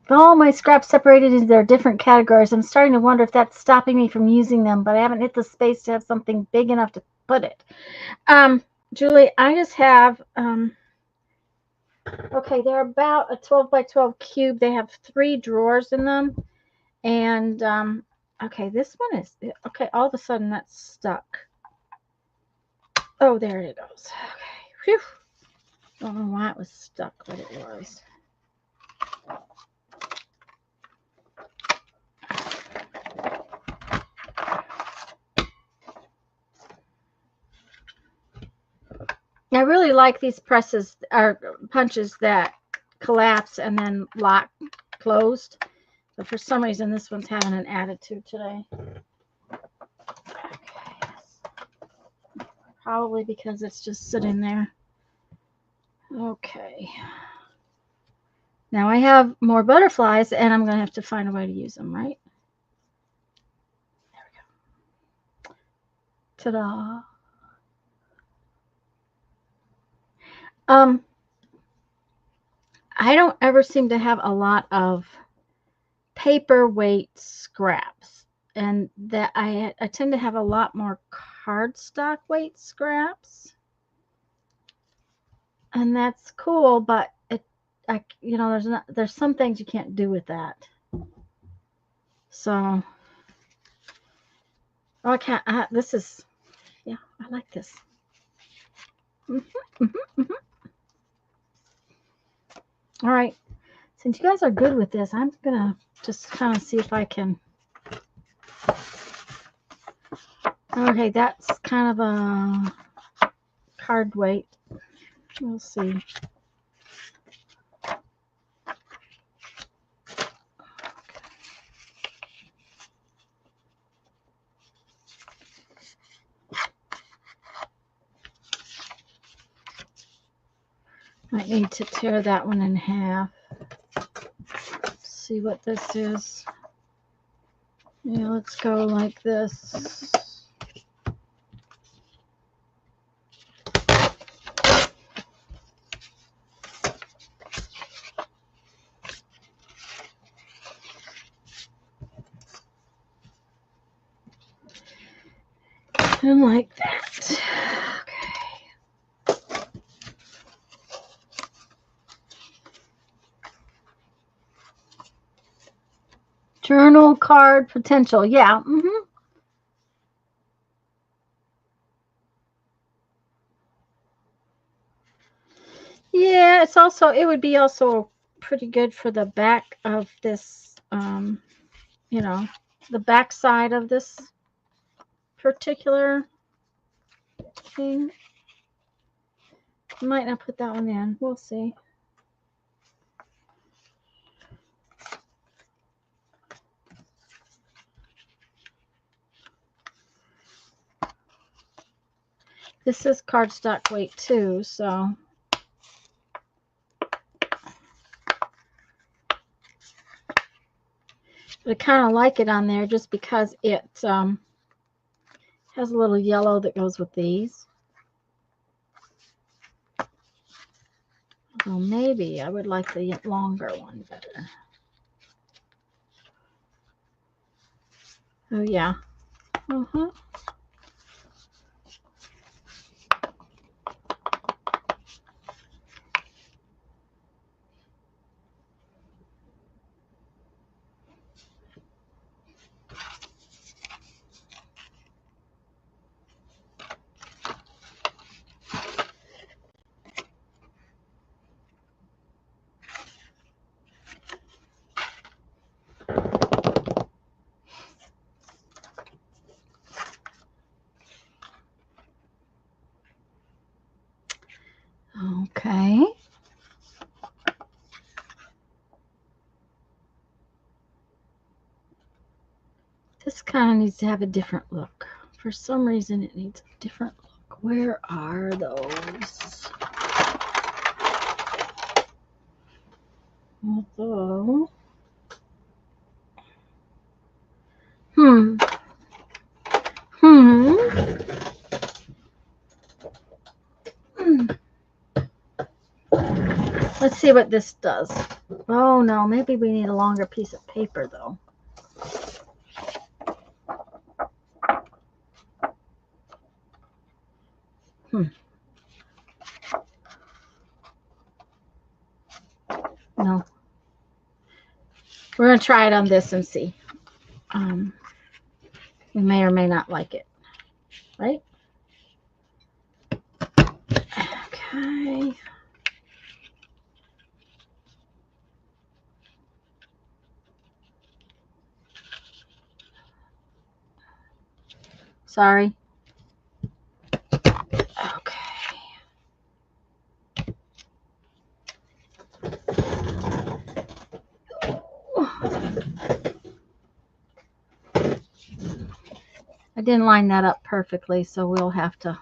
All my scraps separated into their different categories. I'm starting to wonder if that's stopping me from using them, but I haven't hit the space to have something big enough to put it. Julie, I just have, okay, they're about a 12 by 12 cube. They have 3 drawers in them. And, okay, this one is, okay, all of a sudden that's stuck. Oh, there it goes. Okay, whew. Don't know why it was stuck, but it was. I really like these presses or punches that collapse and then lock closed. But for some reason, this one's having an attitude today. Okay. Probably because it's just sitting there. Okay. Now I have more butterflies, and I'm going to have to find a way to use them, right? There we go. Ta-da. I don't ever seem to have a lot of paperweight scraps, and that I tend to have a lot more cardstock weight scraps, and that's cool, but there's some things you can't do with that. So I can't. This is, yeah, I like this. All right, since you guys are good with this, I'm gonna just kind of see if I can. Okay, that's kind of a card weight. We'll see. I need to tear that one in half. See what this is. Yeah, let's go like this. And like that. Okay. Journal card potential. Yeah. Mm-hmm. it's also, it would be also pretty good for the back of this, you know, the back side of this particular thing. Might not put that one in. We'll see. This is cardstock weight too, so I kind of like it on there just because it has a little yellow that goes with these. So maybe I would like the longer one better. Oh yeah. Uh-huh. Okay. This kind of needs to have a different look. For some reason, it needs a different look. Where are those? Although, hmm. Let's see what this does. Oh no, maybe we need a longer piece of paper though. No. We're going to try it on this and see. We may or may not like it. Right? Okay. Sorry. Okay. I didn't line that up perfectly, so we'll have to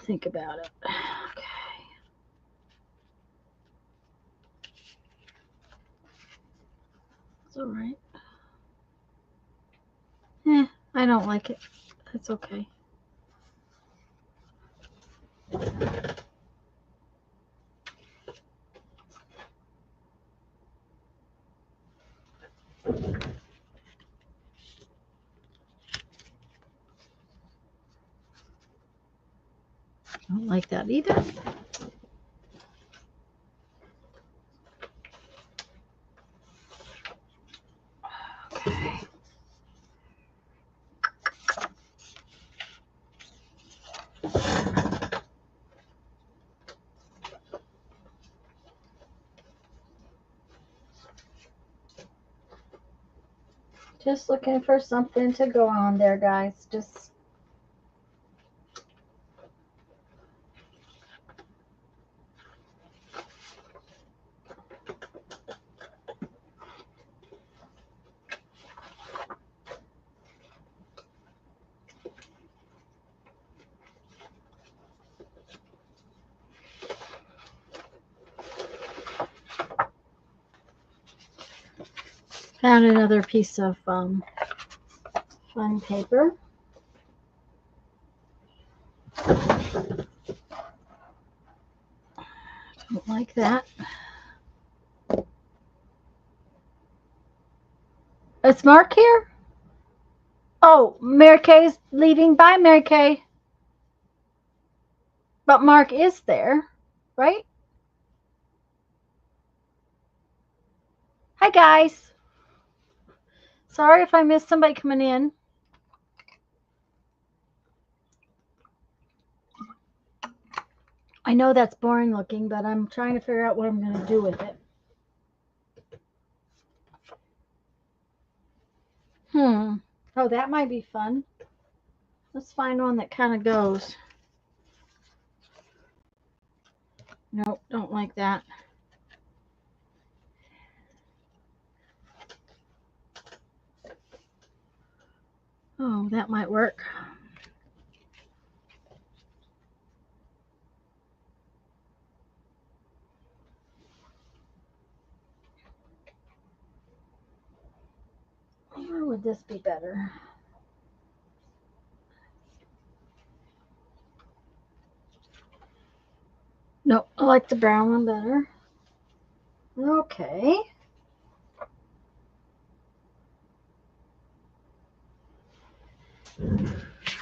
think about it. Okay. It's all right. I don't like it. That's okay. Don't like that either. Okay. Just looking for something to go on there, guys. Just found another piece of fun paper. Don't like that. Is Mark here? Oh, Mary Kay's leaving. Bye, Mary Kay. But Mark is there, right? Hi, guys. Sorry if I missed somebody coming in. I know that's boring looking, but I'm trying to figure out what I'm going to do with it. Oh, that might be fun. Let's find one that kind of goes. Nope, don't like that. Oh, that might work. Or would this be better? Nope, I like the brown one better. Okay.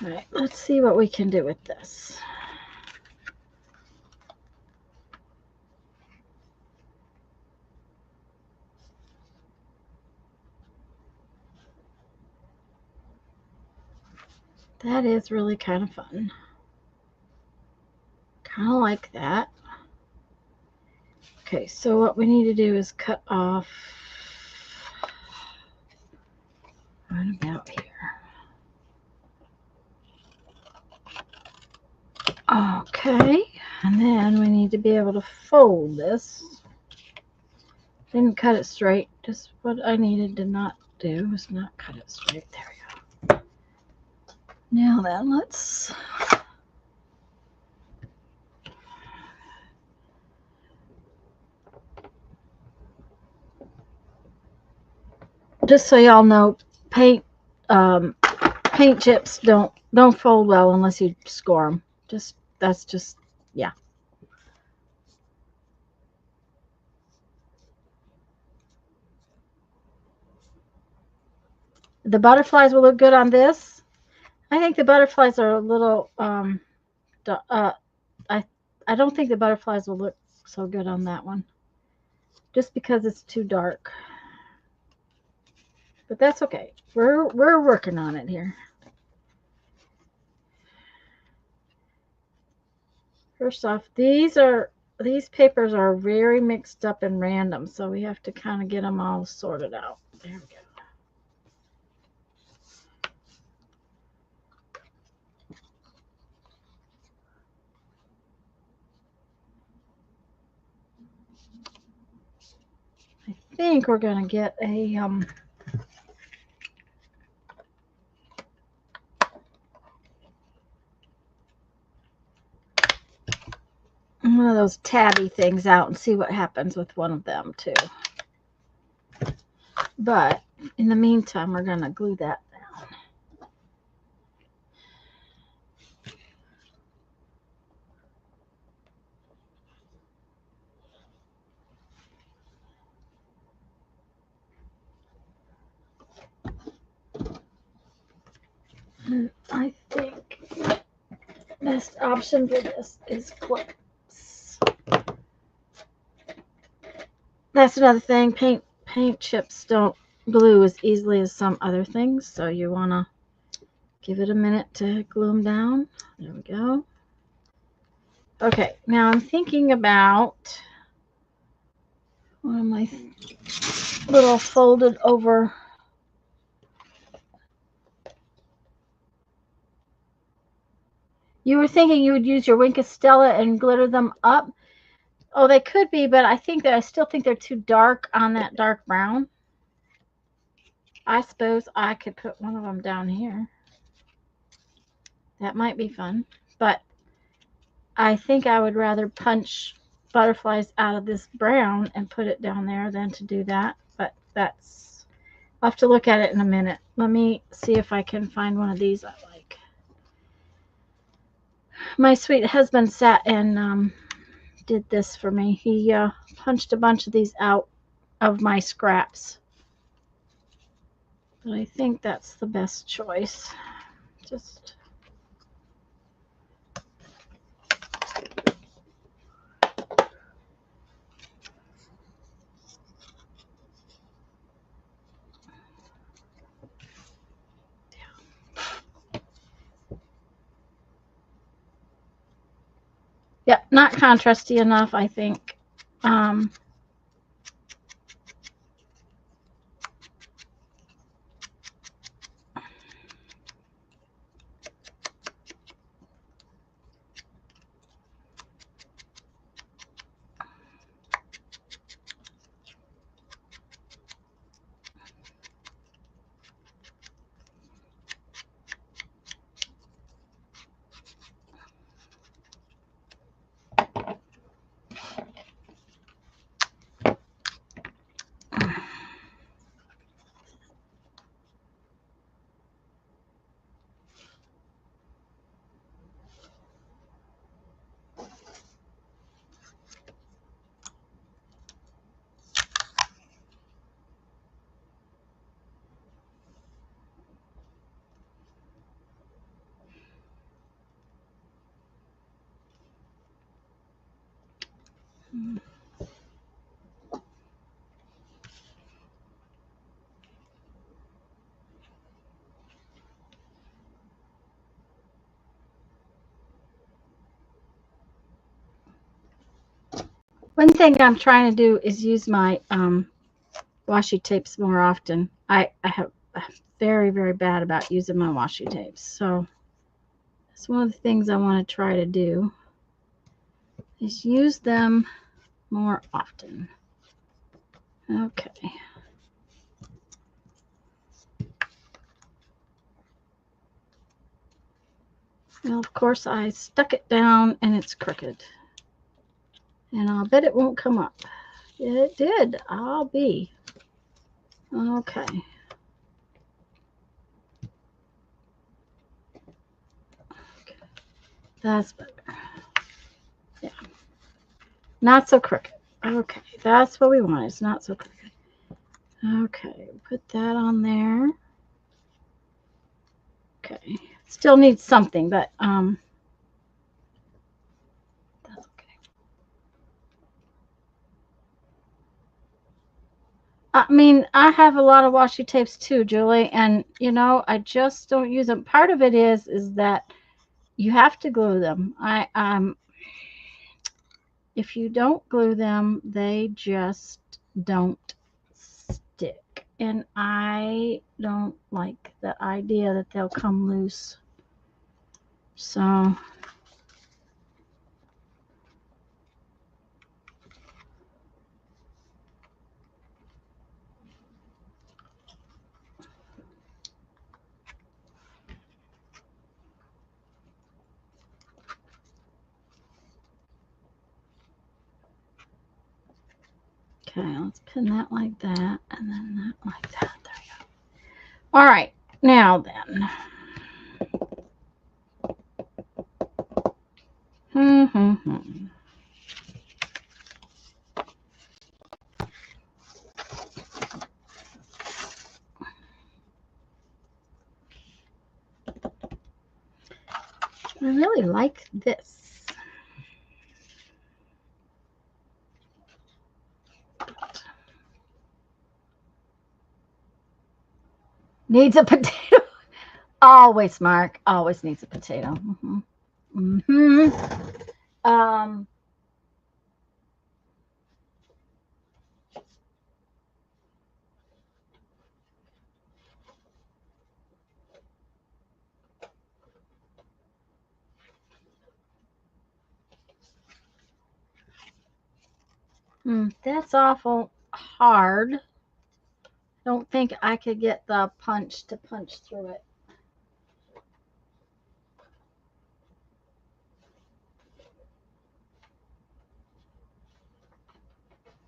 All right, let's see what we can do with this. That is really kind of fun. Kind of like that. Okay, so what we need to do is cut off right about here. Okay, and then we need to be able to fold this. Didn't cut it straight. Just what I needed to not do was not cut it straight. There we go. Now then, let's just so y'all know, paint chips don't fold well unless you score them. That's just yeah. The butterflies will look good on this. I think the butterflies are a little I don't think the butterflies will look so good on that one, just because it's too dark. But that's okay. We're working on it here. First off, these papers are very mixed up and random, so we have to kind of get them all sorted out. There we go. I think we're gonna get a one of those tabby things out and see what happens with one of them too. But in the meantime, we're gonna glue that down. I think best option for this is clips. That's another thing. Paint chips don't glue as easily as some other things, so you want to give it a minute to glue them down. There we go. Okay, now I'm thinking about one of my little folded over. You were thinking you would use your Wink of Stella and glitter them up. Oh, they could be, but I still think they're too dark on that dark brown. I suppose I could put one of them down here. That might be fun, but I think I would rather punch butterflies out of this brown and put it down there than to do that. But I'll have to look at it in a minute. Let me see if I can find one of these I like. My sweet husband sat and did this for me. He punched a bunch of these out of my scraps. But I think that's the best choice. Just Yep, not contrasty enough, I think. One thing I'm trying to do is use my washi tapes more often. I'm very, very bad about using my washi tapes. So that's one of the things I want to try to do is use them more often. Okay. Well, of course, I stuck it down and it's crooked. And I'll bet it won't come up. It did. I'll be. Okay. That's better. Yeah. Not so crooked. Okay. That's what we want. It's not so crooked. Okay. Put that on there. Okay. Still needs something, but that's okay. I mean, I have a lot of washi tapes too, Julie, and you know, I just don't use them. Part of it is that you have to glue them. If you don't glue them, they just don't stick. And I don't like the idea that they'll come loose. So okay, let's pin that like that and then that like that. There we go. All right, now then. I really like this. Needs a potato. Always, Mark. Always needs a potato. Um, that's awful hard. Don't think I could get the punch to punch through it.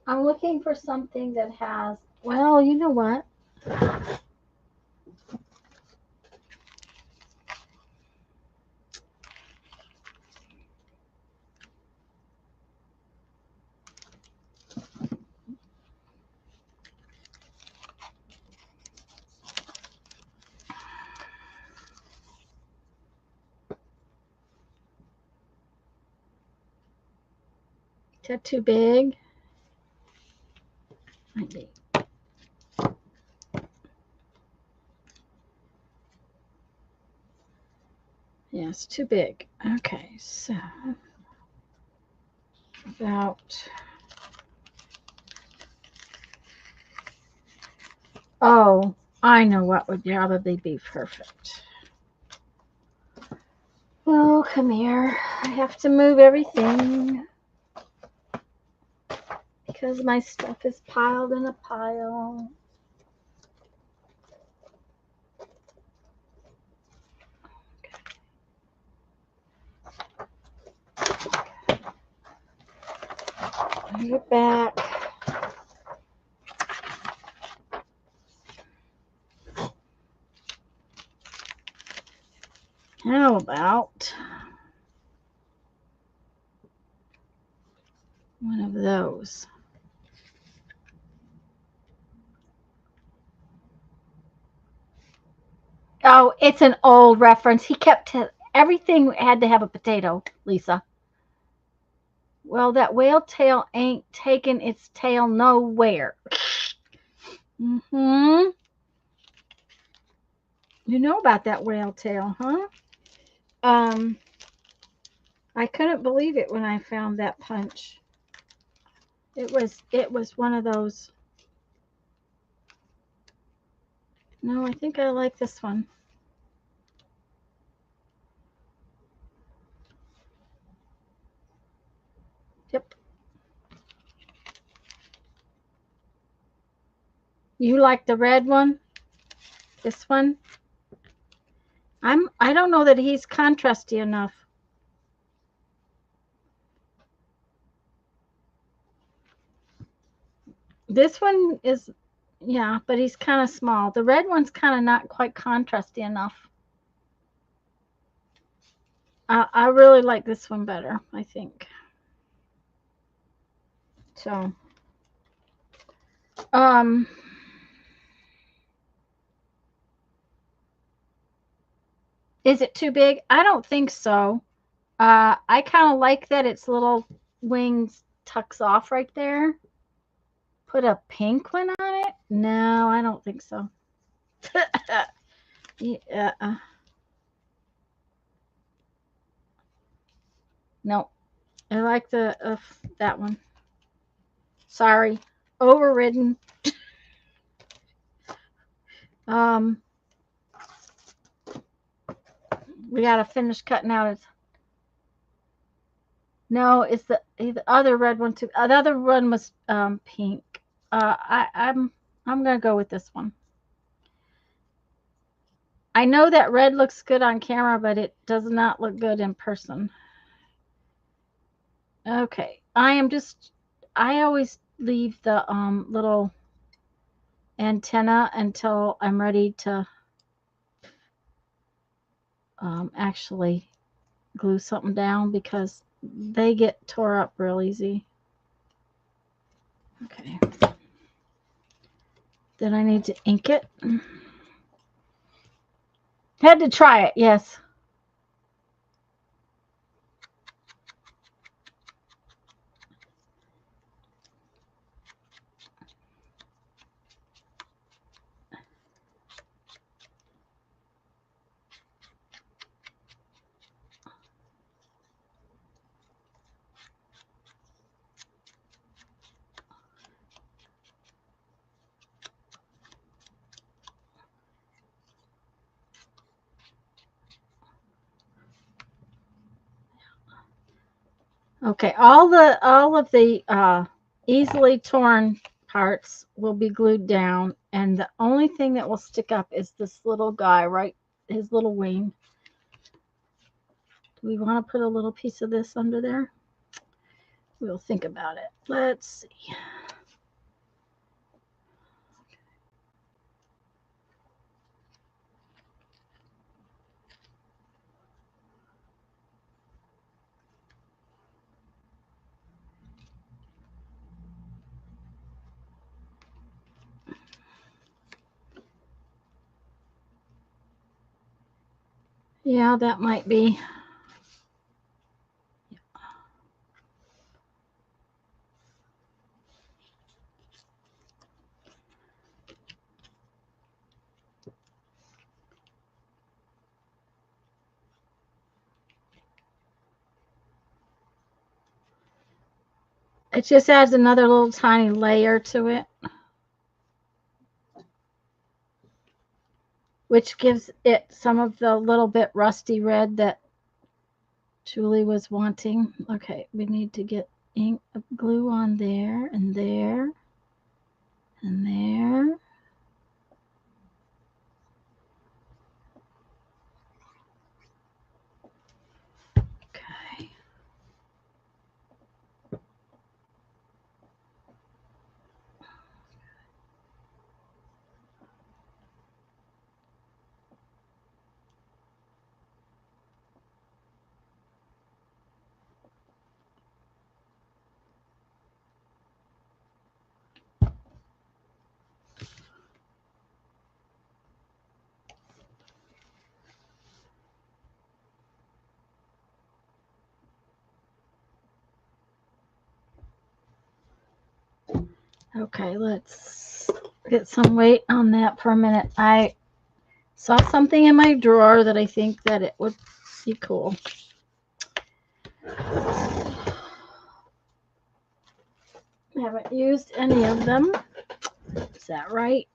I'm looking for something that has, well, you know what? Is that too big? Might be. Yeah, it's too big. Okay, so about, oh, I know what would probably be perfect. Oh, come here. I have to move everything because my stuff is piled in a pile. Move it back. How about one of those? Oh, it's an old reference. He kept everything had to have a potato, Lisa. Well, that whale tail ain't taking its tail nowhere. Mm-hmm. You know about that whale tail, huh? I couldn't believe it when I found that punch. It was one of those. No, I think I like this one. Yep. You like the red one? This one? I don't know that he's contrasty enough. This one is, yeah, but he's kind of small. The red one's kind of not quite contrasty enough. I really like this one better, I think. So, is it too big? I don't think so. I kind of like that its little wings tucks off right there. Put a pink one on it? No, I don't think so. Yeah. No, I like the that one. Sorry, overridden. Um, we gotta finish cutting out. It's no, it's the other red one too. The other one was pink. I'm gonna go with this one. I know that red looks good on camera, but it does not look good in person. Okay, I always leave the little antenna until I'm ready to actually glue something down because they get tore up real easy. Okay. Then I need to ink it. Had to try it, yes. Okay, all of the easily torn parts will be glued down, and the only thing that will stick up is this little guy, right? His little wing. Do we want to put a little piece of this under there? We'll think about it. Let's see. Yeah, that might be. It just adds another little tiny layer to it, which gives it some of the little bit rusty red that Julie was wanting. Okay, we need to get ink glue on there and there and there. Okay. Okay, let's get some weight on that for a minute. I saw something in my drawer that I think that it would be cool. I haven't used any of them. Is that right?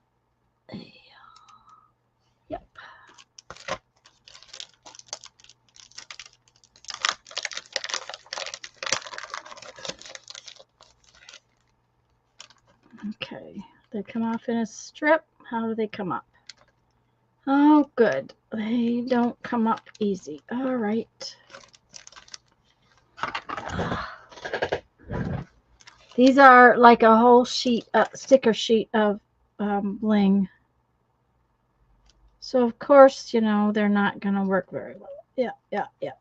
Yep. Okay, they come off in a strip. How do they come up? Oh, good. They don't come up easy. All right. These are like a whole sheet, sticker sheet of bling. So, of course, you know, they're not going to work very well. Yeah. Okay.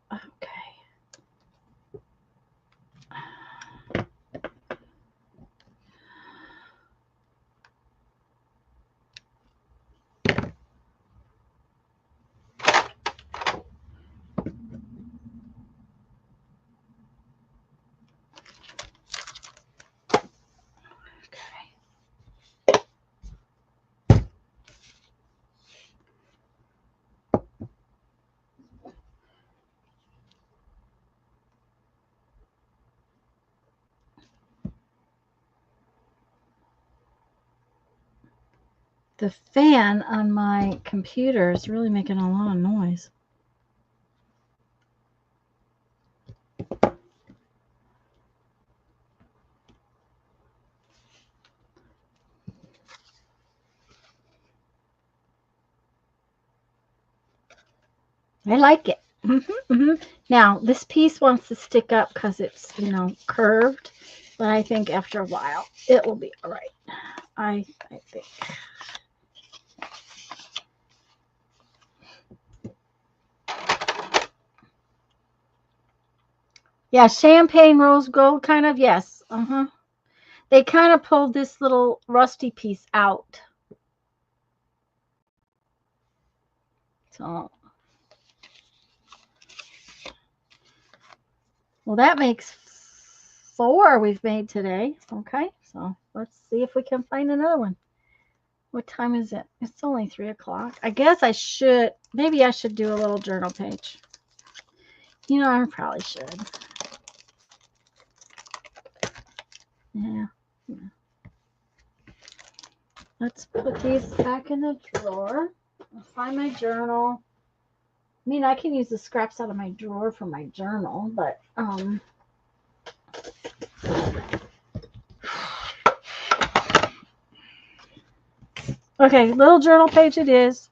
The fan on my computer is really making a lot of noise. I like it. Now, this piece wants to stick up because it's, you know, curved, but I think after a while it will be all right. I think. Yeah, champagne rose gold kind of, yes. They kind of pulled this little rusty piece out. So, well, that makes 4 we've made today. Okay, so let's see if we can find another one. What time is it? It's only 3 o'clock. I guess I should, maybe I should do a little journal page. You know, I probably should. Yeah. Let's put these back in the drawer. I'll find my journal. I mean, I can use the scraps out of my drawer for my journal, but okay, little journal page it is.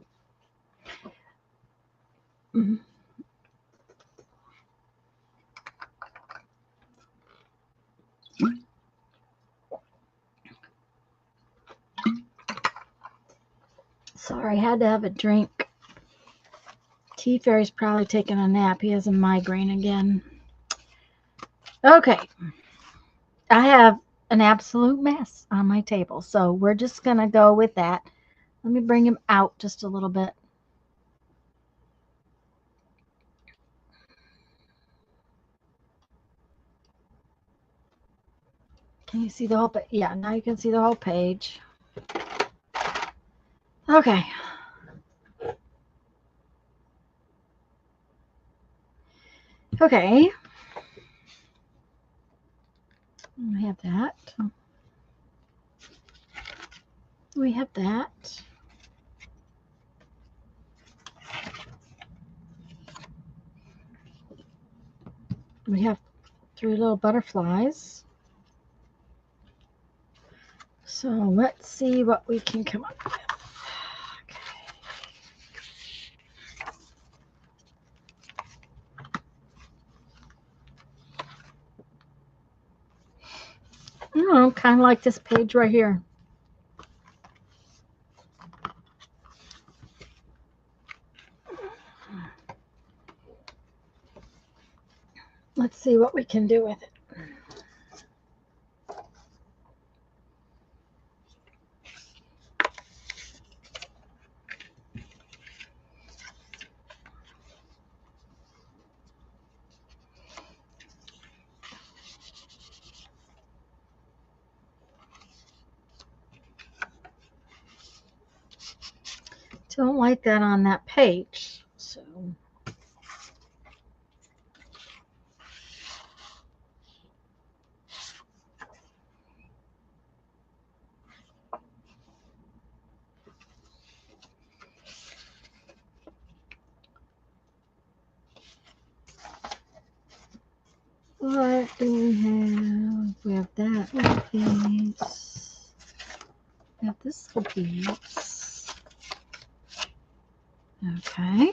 Sorry, I had to have a drink. Tea Fairy's probably taking a nap. He has a migraine again. Okay. I have an absolute mess on my table, so we're just going to go with that. Let me bring him out just a little bit. Can you see the whole page? Yeah, now you can see the whole page. Okay. Okay. We have that. We have that. We have 3 little butterflies. So let's see what we can come up with. Okay. Kind of like this page right here. Let's see what we can do with it. Don't like that on that page. So what do we have? We have that little piece. We have this little piece. Okay.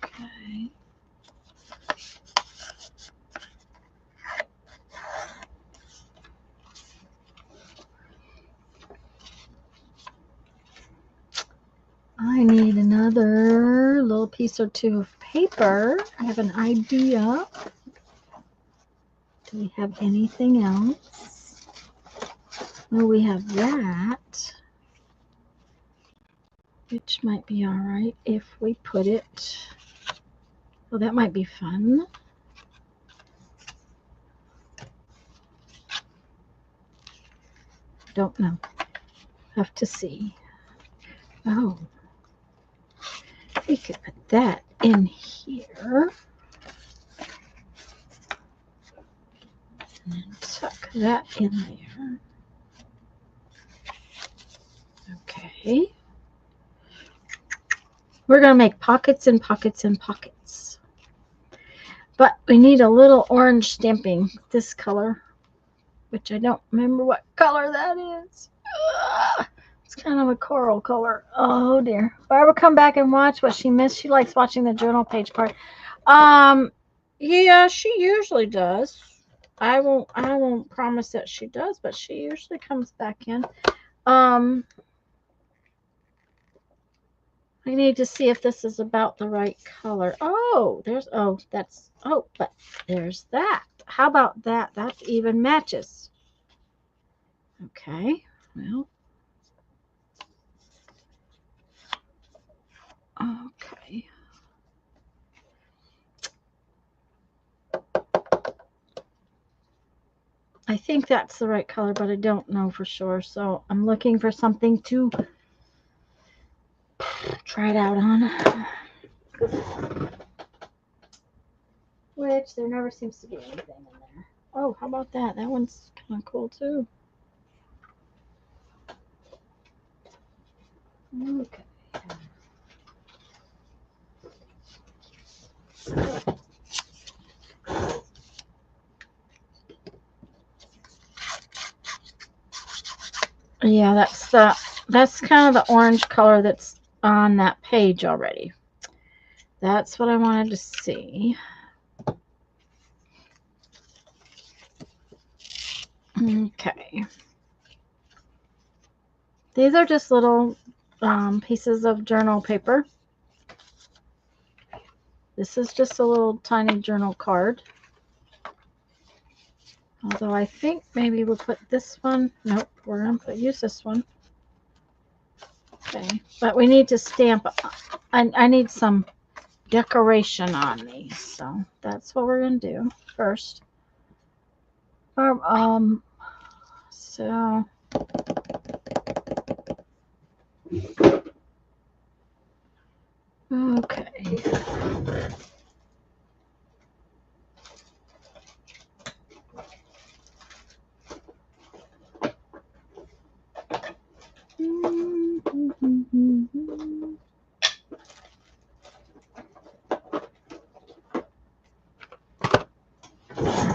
Okay. I need another little piece or two of paper. I have an idea. Do we have anything else? Well, we have that, which might be all right if we put it. Well, that might be fun. Don't know. Have to see. Oh, we could put that in here. And then tuck that in there. Okay. We're going to make pockets and pockets and pockets. But we need a little orange stamping, this color, which I don't remember what color that is. Ugh, it's kind of a coral color. Oh dear. Barbara, come back and watch what she missed. She likes watching the journal page part. Yeah, she usually does. I won't promise that she does, but she usually comes back in. I need to see if this is about the right color. Oh, but there's that. How about that? That even matches. Okay, well. Okay. I think that's the right color, but I don't know for sure. So I'm looking for something to try it out on. Which there never seems to be anything in there. Oh, how about that? That one's kind of cool too. Okay. Yeah, that's kind of the orange color that's on that page already. That's what I wanted to see. Okay. These are just little pieces of journal paper. This is just a little tiny journal card. Although I think maybe we'll put this one. Nope, we're going to use this one. Okay, but we need to stamp. I need some decoration on these, so that's what we're going to do first. So okay.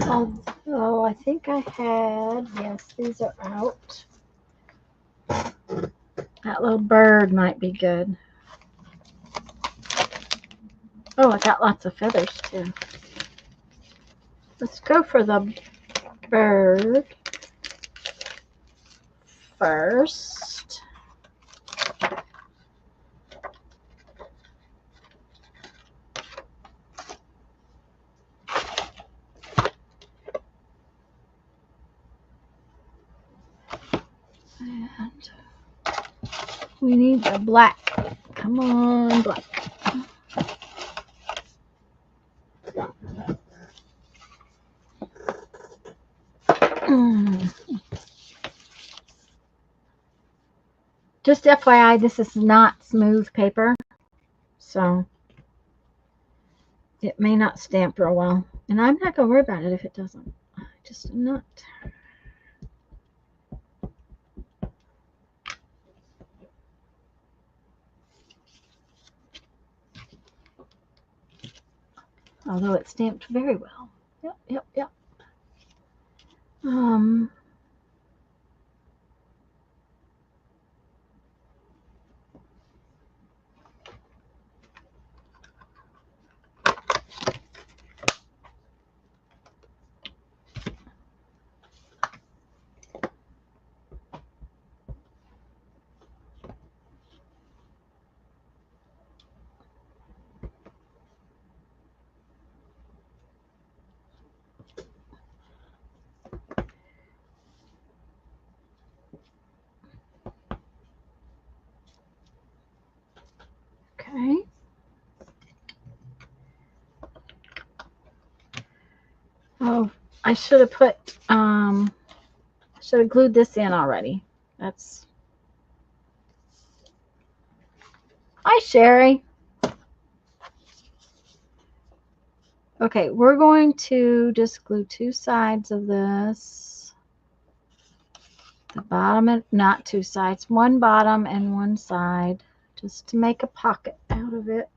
Although I think I had, yes, these are out. That little bird might be good. Oh, I got lots of feathers too. Let's go for the bird first. And we need the black. Come on, black. Just FYI, this is not smooth paper, so it may not stamp real well. And I'm not going to worry about it if it doesn't. I just am not. Although it stamped very well. Yep. Okay. Oh, I should have put, should have glued this in already. That's. Hi, Sherry. Okay, we're going to just glue two sides of this. The bottom and not two sides, one bottom and one side, just to make a pocket out of it.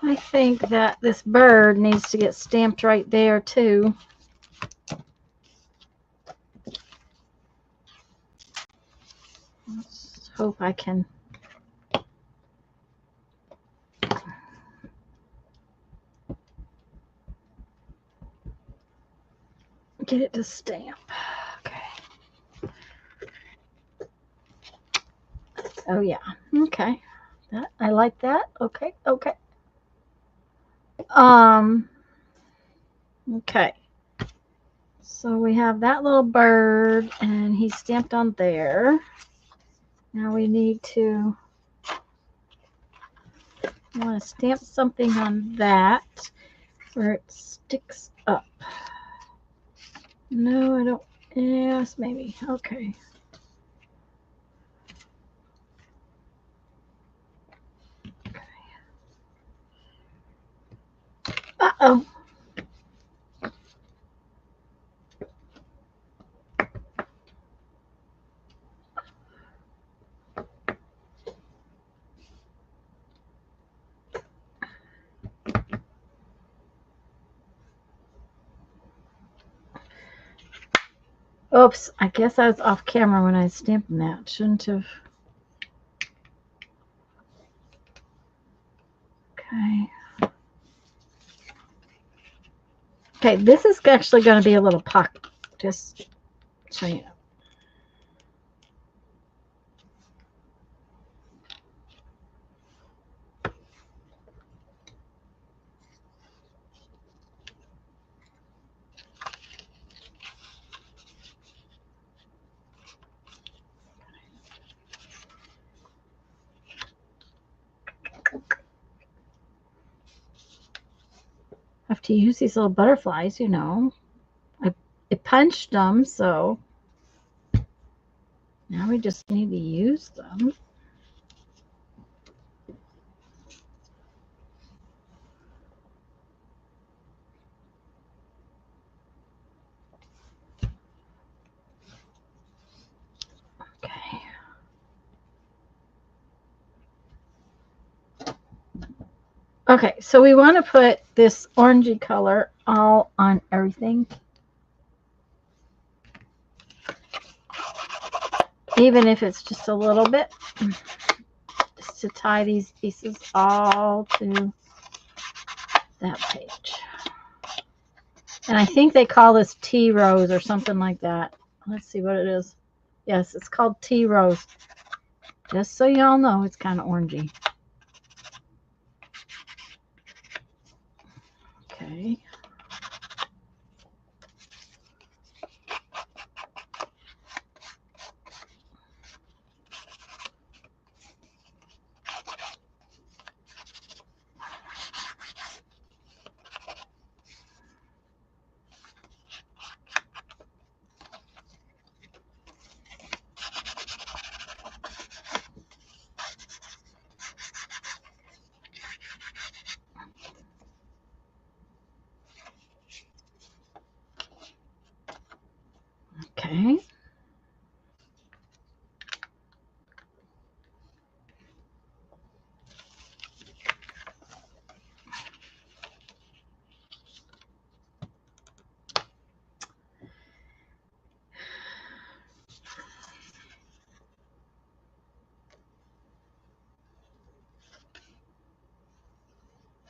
I think that this bird needs to get stamped right there too. Let's hope I can get it to stamp. Okay. Oh yeah. Okay. That I like that. Okay. Okay. So we have that little bird and he's stamped on there. Now we need to want to stamp something on that where it sticks up. No, I don't. Yes, maybe. Okay. Uh-oh. Oops, I guess I was off camera when I was stamping that. Shouldn't have. Okay. Okay, this is actually going to be a little pocket. Just so you know. to use these little butterflies, you know. I punched them, so now we just need to use them. Okay. Okay, so we want to put this orangey color all on everything. Even if it's just a little bit. Just to tie these pieces all to that page. And I think they call this tea rose or something like that. Let's see what it is. Yes, it's called tea rose. Just so y'all know, it's kind of orangey. Okay. Okay.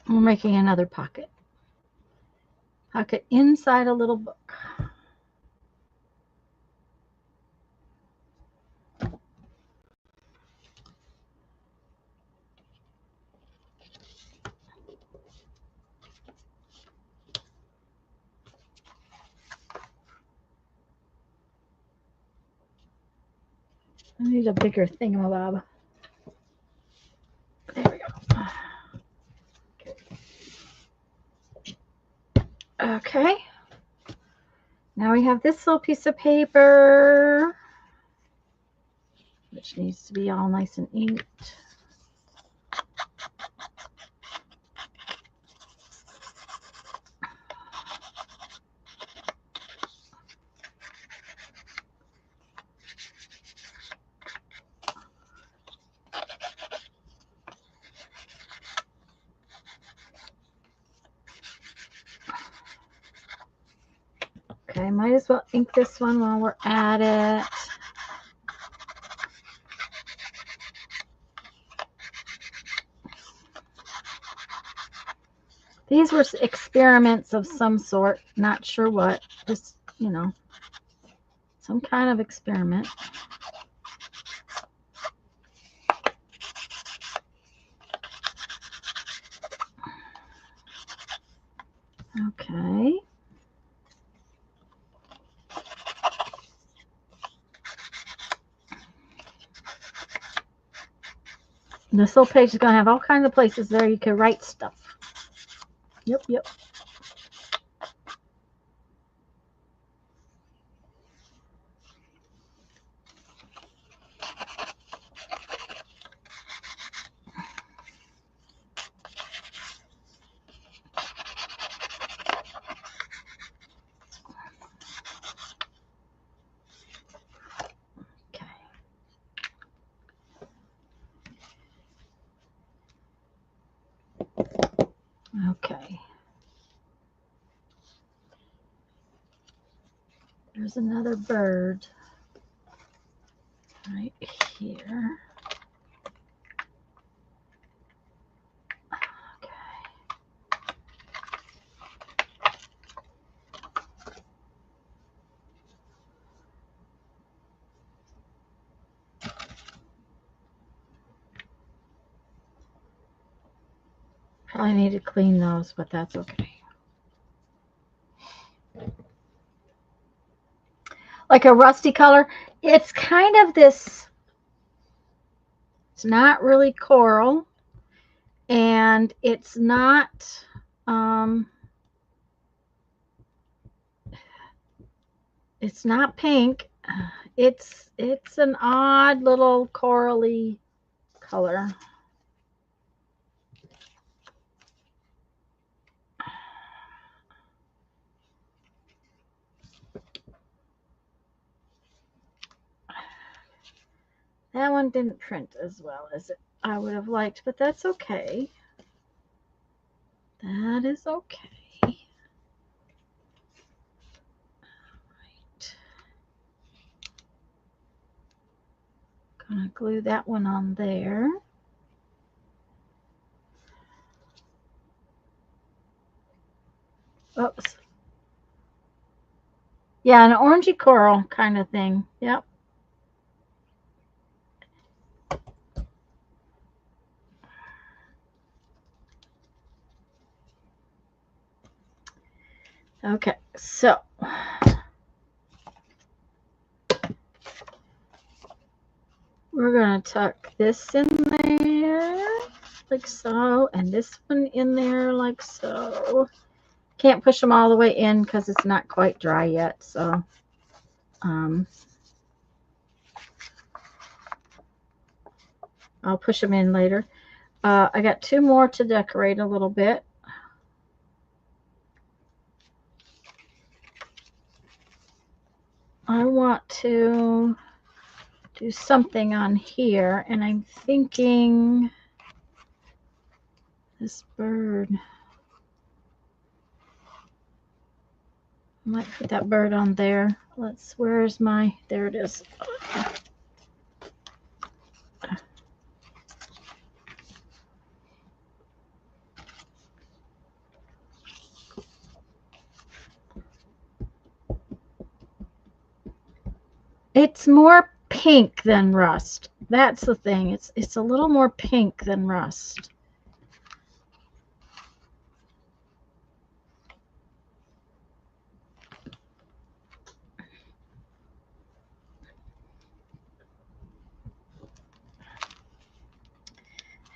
We're making another pocket. Pocket inside a little book. I need a bigger thingamabob. There we go. Okay. Now we have this little piece of paper, which needs to be all nice and inked. Okay, might as well ink this one while we're at it. These were experiments of some sort, not sure what, just, you know, some kind of experiment. Okay. This little page is going to have all kinds of places there you can write stuff. Yep, yep. Okay. There's another bird right here. Probably need to clean those, but that's okay. Like a rusty color. It's kind of this, it's not really coral, and it's not, It's not pink. It's an odd little corally color. That one didn't print as well as I would have liked, but that's okay. That is okay. Right. Gonna glue that one on there. Oops. Yeah, an orangey coral kind of thing. Yep. Okay, so we're going to tuck this in there like so, and this one in there like so. Can't push them all the way in because it's not quite dry yet, so I'll push them in later. I got 2 more to decorate a little bit. I want to do something on here, and I'm thinking this bird. I might put that bird on there. Where's my, there it is. It's more pink than rust. That's the thing. It's a little more pink than rust.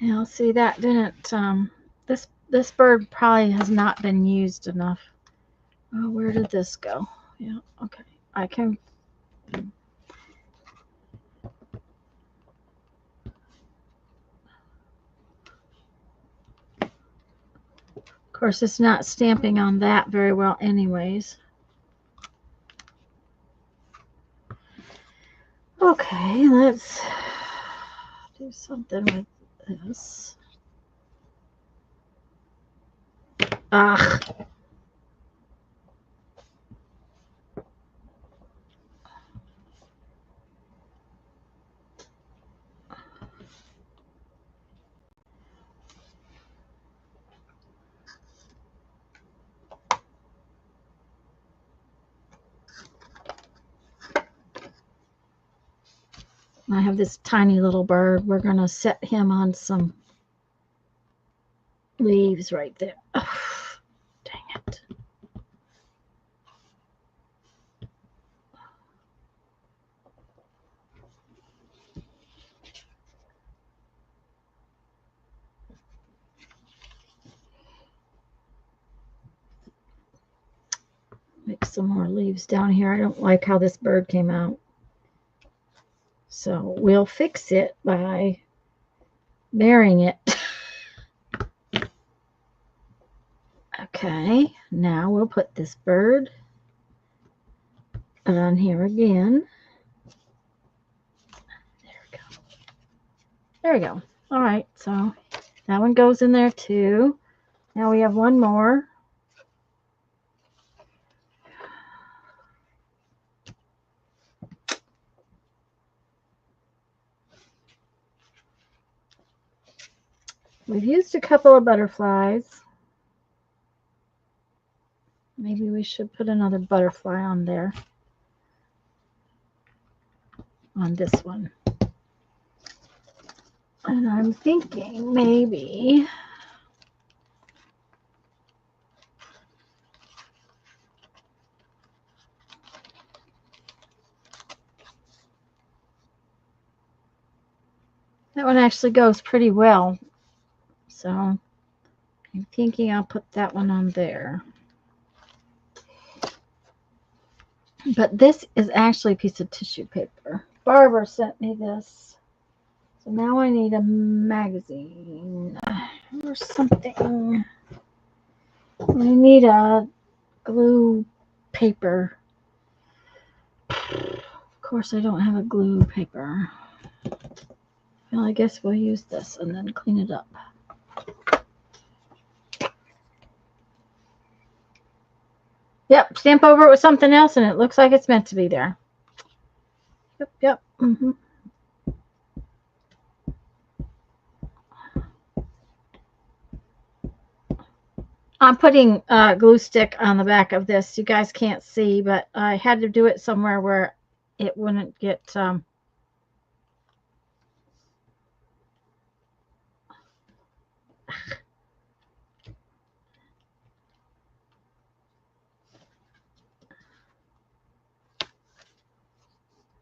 Now, see, that didn't, this bird probably has not been used enough. Oh, where did this go? Yeah, okay. I can, of course, it's not stamping on that very well anyways. Okay, let's do something with this. Ah. I have this tiny little bird. We're going to set him on some leaves right there. Oh, dang it. Make some more leaves down here. I don't like how this bird came out. So we'll fix it by burying it. Okay, now we'll put this bird on here again. There we go. There we go. All right, so that one goes in there too. Now we have one more. We've used a couple of butterflies. Maybe we should put another butterfly on there. On this one. And I'm thinking maybe that one actually goes pretty well. So I'm thinking I'll put that one on there. But this is actually a piece of tissue paper. Barbara sent me this. So now I need a magazine or something. I need a glue paper. Of course, I don't have a glue paper. Well, I guess we'll use this and then clean it up. Yep, stamp over it with something else and it looks like it's meant to be there. Yep. I'm putting glue stick on the back of this. You guys can't see, but I had to do it somewhere where it wouldn't get...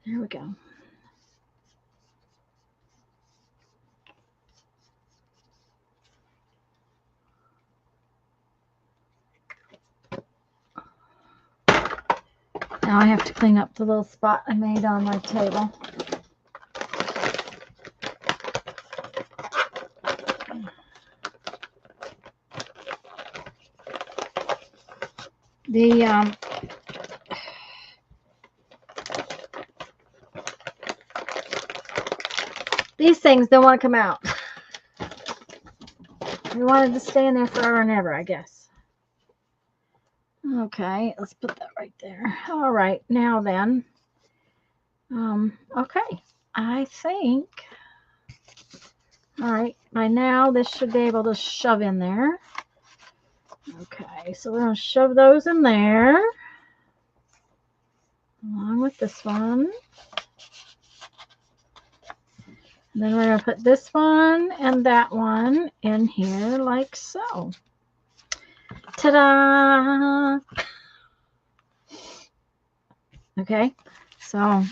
There we go. Now I have to clean up the little spot I made on my table. These things don't want to come out. We wanted to stay in there forever and ever, I guess. Okay, let's put that right there. All right, now then. Okay, I think... All right, by now this should be able to shove in there. Okay, so we're going to shove those in there. Along with this one. And then we're going to put this one and that one in here like so. Ta-da! Okay, so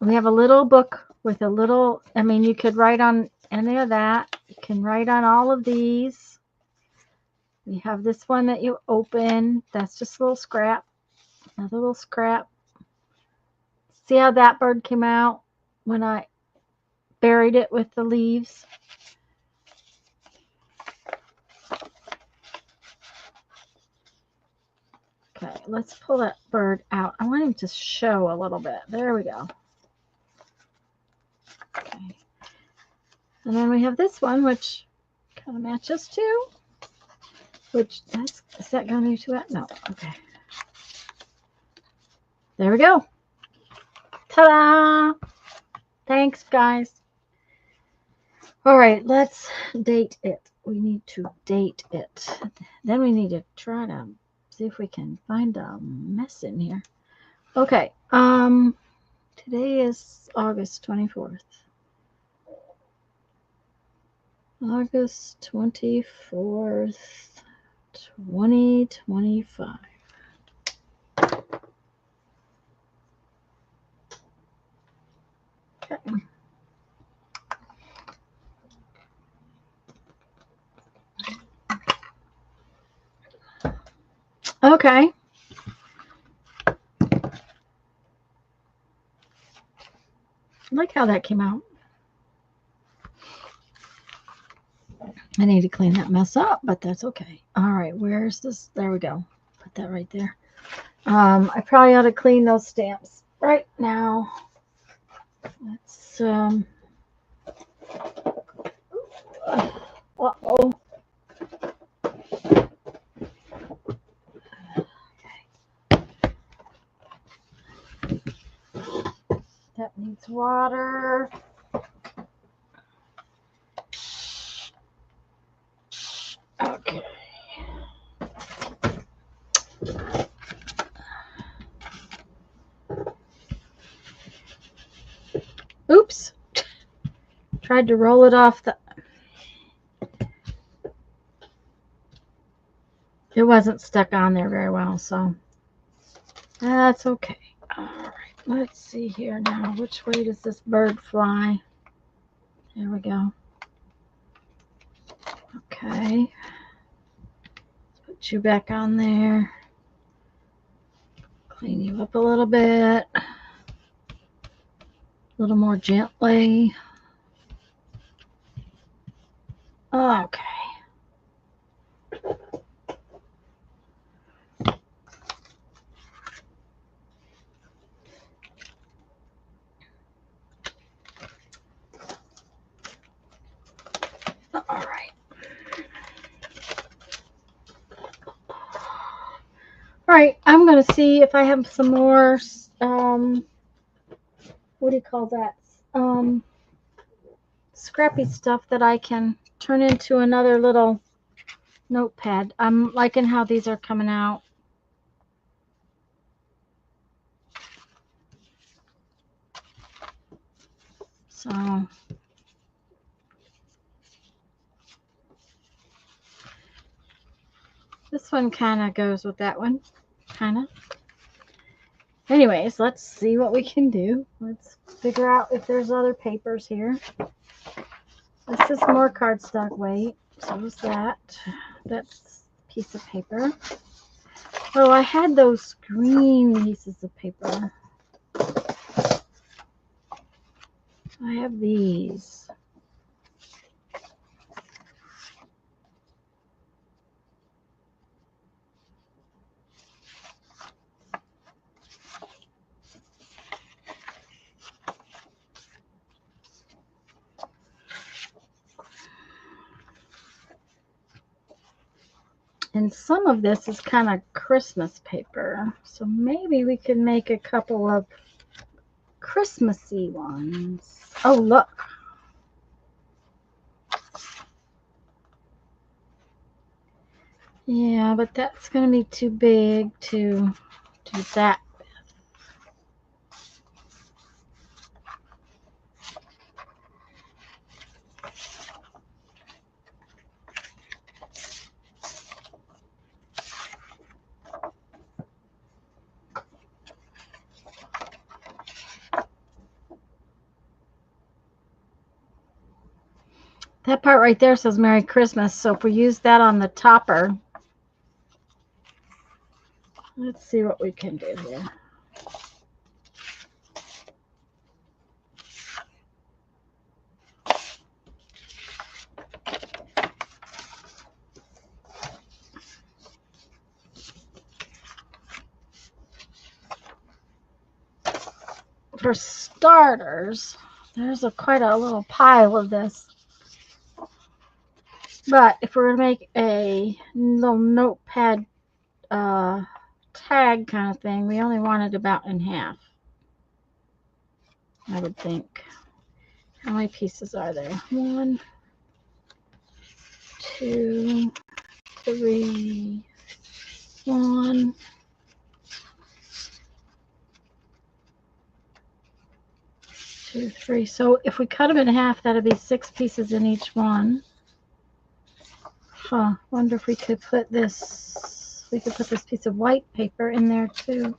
we have a little book with a little, I mean, you could write on any of that. You can write on all of these. We have this one that you open. That's just a little scrap. Another little scrap. See how that bird came out when I buried it with the leaves? Okay, let's pull that bird out. I want him to show a little bit. There we go. Okay. And then we have this one, which kind of matches too. Which, is that going to be too wet? No. Okay. There we go. Ta-da! Thanks, guys. All right, let's date it. We need to date it. Then we need to try to see if we can find a mess in here. Okay. Today is August 24th. August 24th, 2025. Okay. Okay. I like how that came out. I need to clean that mess up, but that's okay. All right, where's this? There we go. Put that right there. I probably ought to clean those stamps right now. Let's, uh-oh. That needs water. Okay. Oops. Tried to roll it off the... It wasn't stuck on there very well, so that's okay. All right, let's see here now. Which way does this bird fly? There we go. Okay. Let's put you back on there. Clean you up a little bit. A little more gently. Okay. All right. All right, I'm going to see if I have some more, what do you call that? Scrappy stuff that I can turn into another little notepad. I'm liking how these are coming out. So this one kind of goes with that one, kind of. Anyways, let's see what we can do. Let's figure out if there's other papers here. This is more cardstock weight. So is that. That's a piece of paper. Oh, I had those green pieces of paper. I have these. And some of this is kind of Christmas paper. So maybe we can make a couple of Christmassy ones. Oh, look. Yeah, but that's going to be too big to do that. That part right there says Merry Christmas. So if we use that on the topper, let's see what we can do here. For starters, there's quite a little pile of this. But if we're going to make a little notepad tag kind of thing, we only want it about in half, I would think. How many pieces are there? 1, 2, 3, 1, 2, 3. So if we cut them in half, that'd be 6 pieces in each one. Huh. Wonder if we could put this. We could put this piece of white paper in there too.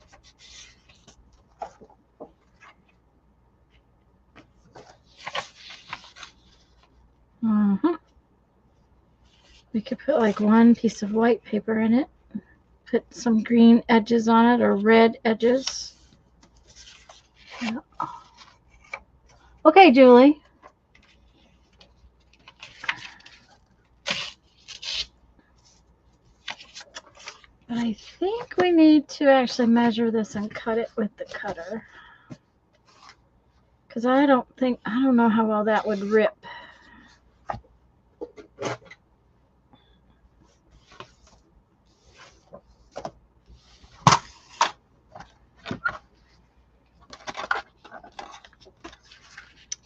We could put like one piece of white paper in it. Put some green edges on it or red edges. Yeah. Okay, Julie. But I think we need to actually measure this and cut it with the cutter. Because I don't know how well that would rip.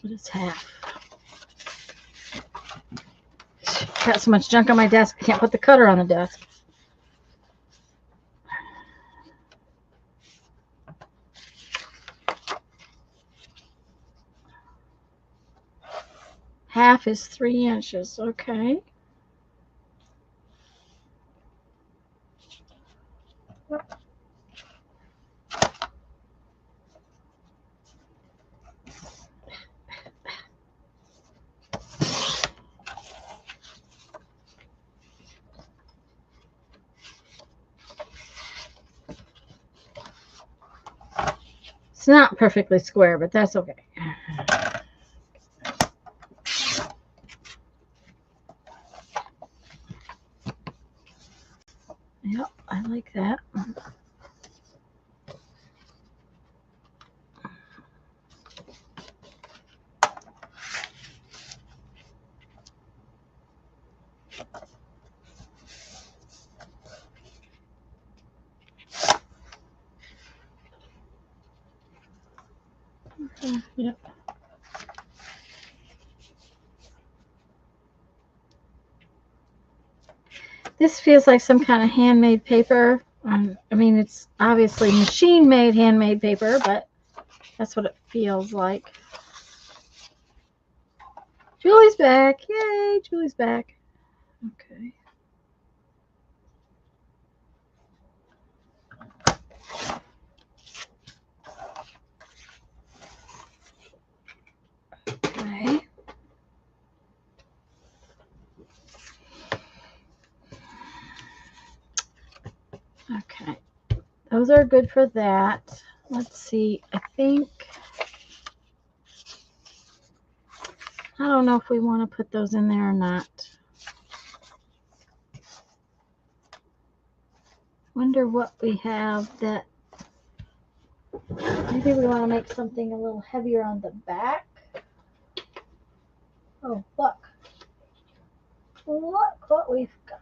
What is half? Got so much junk on my desk, I can't put the cutter on the desk. Half is 3 inches. Okay. It's not perfectly square, but that's okay. Yep, I like that. Yep. This feels like some kind of handmade paper. I mean, it's obviously machine-made handmade paper, but that's what it feels like. Julie's back. Yay, Julie's back. Okay. Okay. Okay. Those are good for that. Let's see. I think, I don't know if we want to put those in there or not. Wonder what we have that, maybe we want to make something a little heavier on the back. Oh, look. Look what we've got.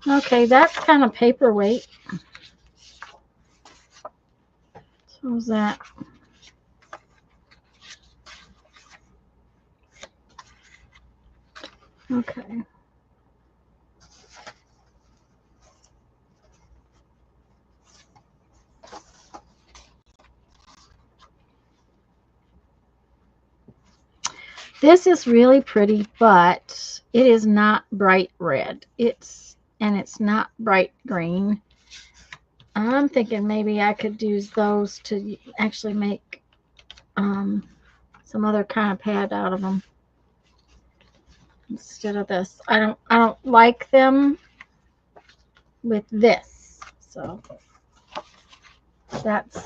Okay, that's kind of paperweight. So is that? Okay. This is really pretty, but it is not bright red. It's not bright green. I'm thinking maybe I could use those to actually make some other kind of pad out of them instead of this. I don't like them with this, so that's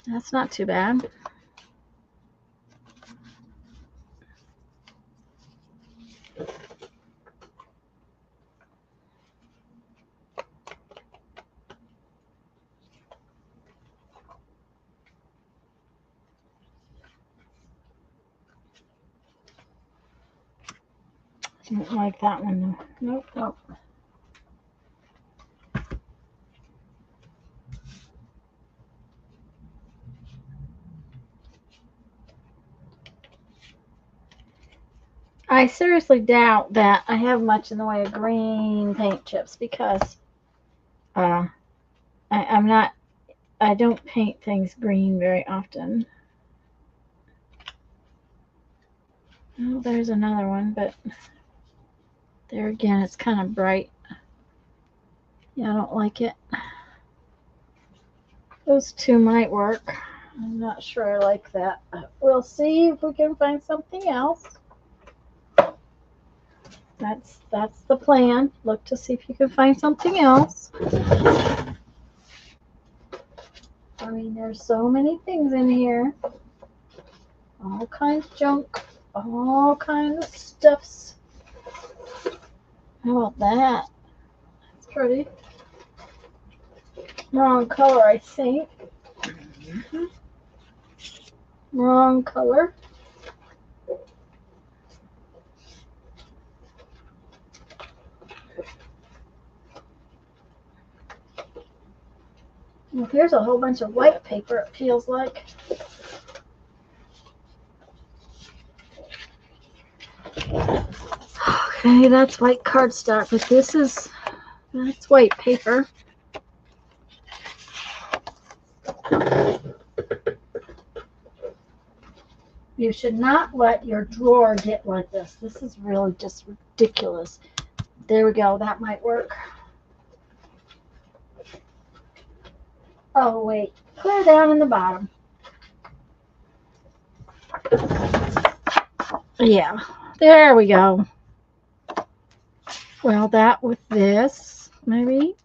That's not too bad. I don't like that one. Nope, nope. I seriously doubt that I have much in the way of green paint chips because I don't paint things green very often. Oh, there's another one, but there again, it's kind of bright. Yeah, I don't like it. Those two might work. I'm not sure I like that. We'll see if we can find something else. That's the plan. Look to see if you can find something else. I mean, there's so many things in here. All kinds of junk. All kinds of stuffs. How about that? That's pretty. Wrong color, I think. Wrong color. Well, here's a whole bunch of white paper, it feels like. Okay, that's white cardstock, but that's white paper. You should not let your drawer get like this. This is really just ridiculous. There we go. That might work. Oh, wait. Clear down in the bottom. Yeah. There we go. Well, that with this, maybe.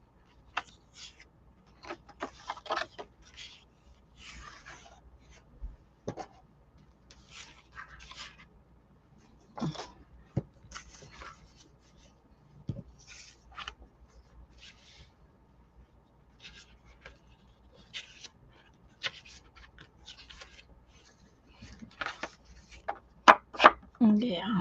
Yeah.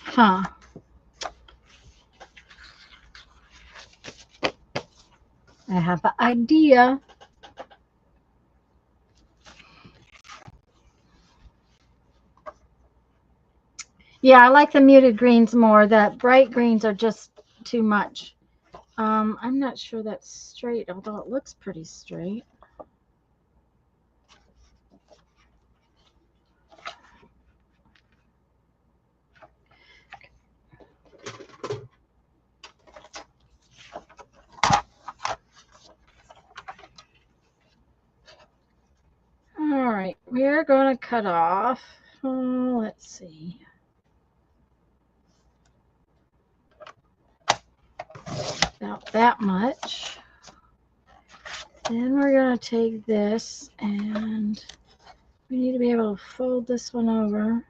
Huh. I have an idea. Yeah, I like the muted greens more. The bright greens are just too much. I'm not sure that's straight, although it looks pretty straight. All right, we're going to cut off. Let's see. About that much. Then we're going to take this and we need to be able to fold this one over.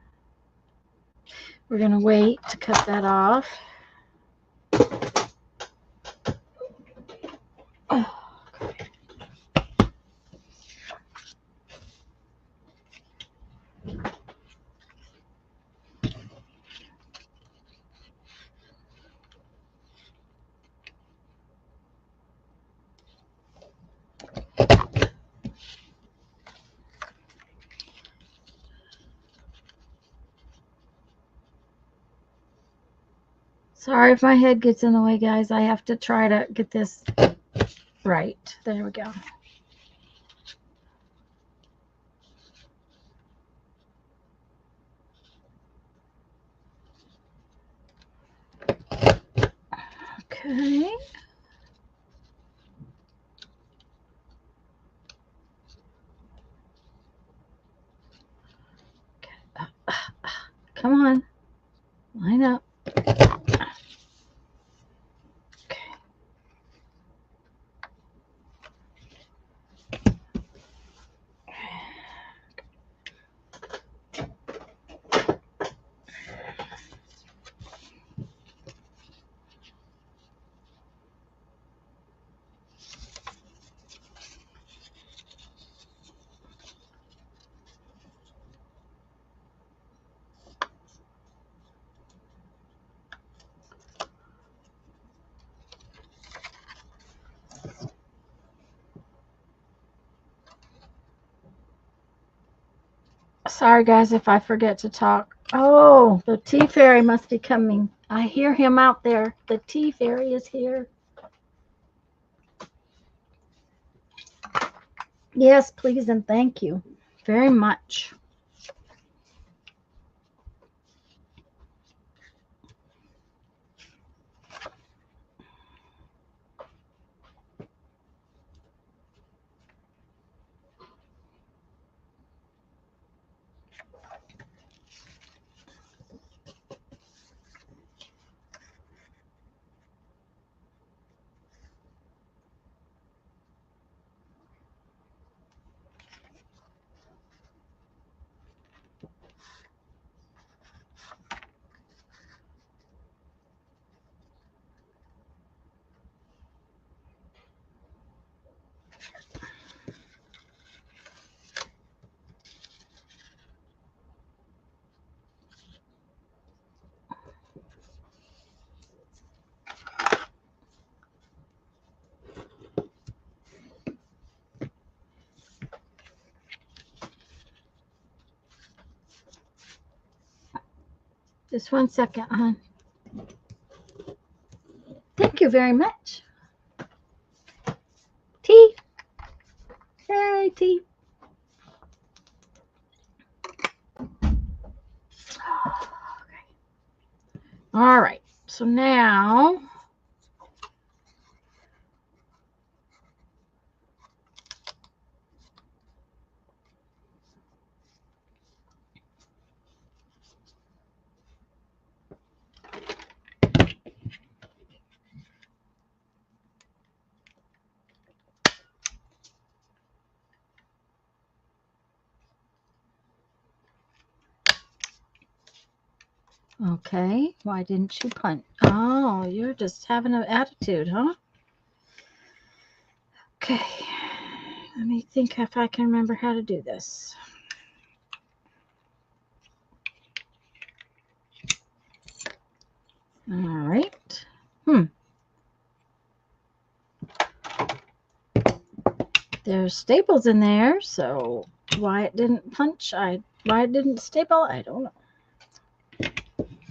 We're going to wait to cut that off. Oh. Sorry if my head gets in the way, guys. I have to try to get this right. There we go. Okay. Come on. Line up. Sorry, guys, if I forget to talk. Oh, the tea fairy must be coming. I hear him out there. The tea fairy is here. Yes, please and thank you very much. Just 1 second, hon. Thank you very much. Tea. Hey, tea. Okay. All right. So now okay, why didn't you punch? Oh, you're just having an attitude, huh? Okay, let me think if I can remember how to do this. All right. There's staples in there, so why it didn't punch, why it didn't staple, I don't know.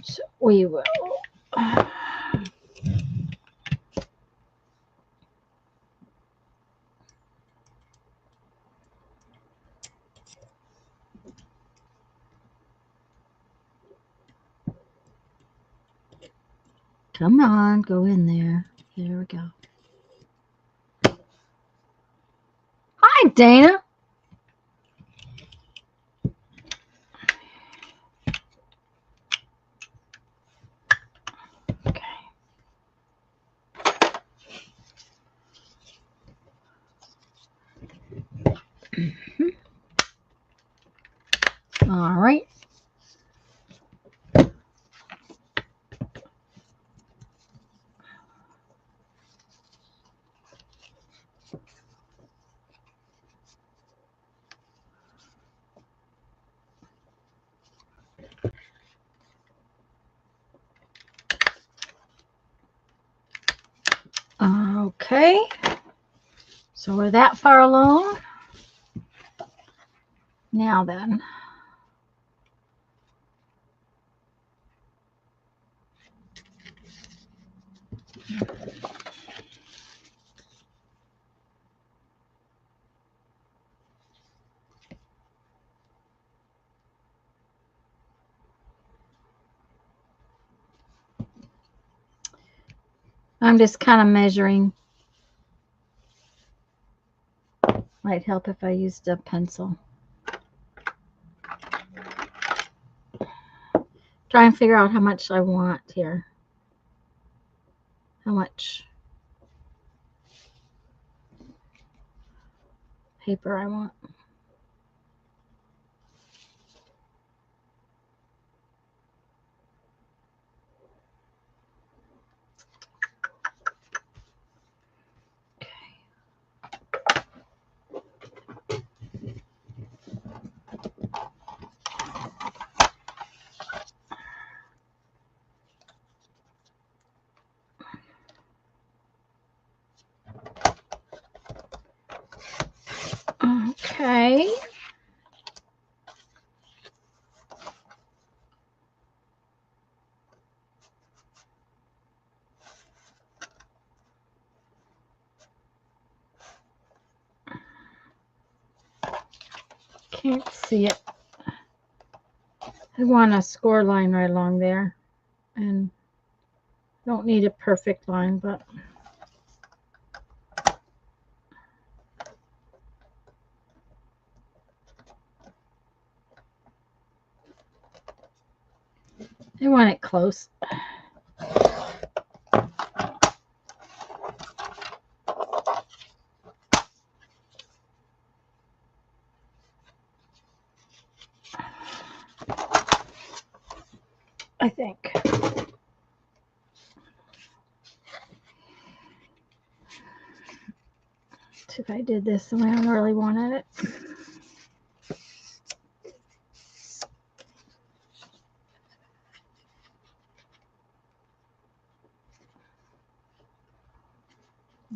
So we will. Come on, go in there. There we go. Hi, Dana. Okay. All right. Okay. So we're that far along. Now then. I'm just kind of measuring. Might help if I used a pencil. Try and figure out how much I want here. How much paper I want. Okay. Can't see it. I want a score line right along there, and don't need a perfect line, but I want it close. I think. If I did this the way I really wanted it.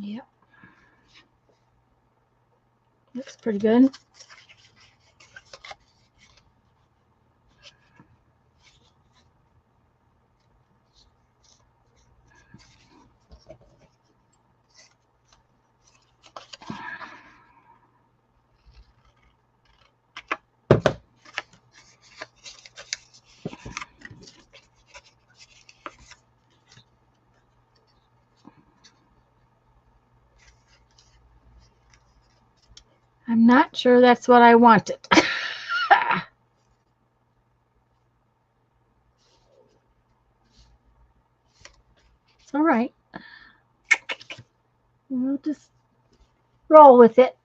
Yep. Looks pretty good. I'm not sure that's what I wanted. It's all right. We'll just roll with it.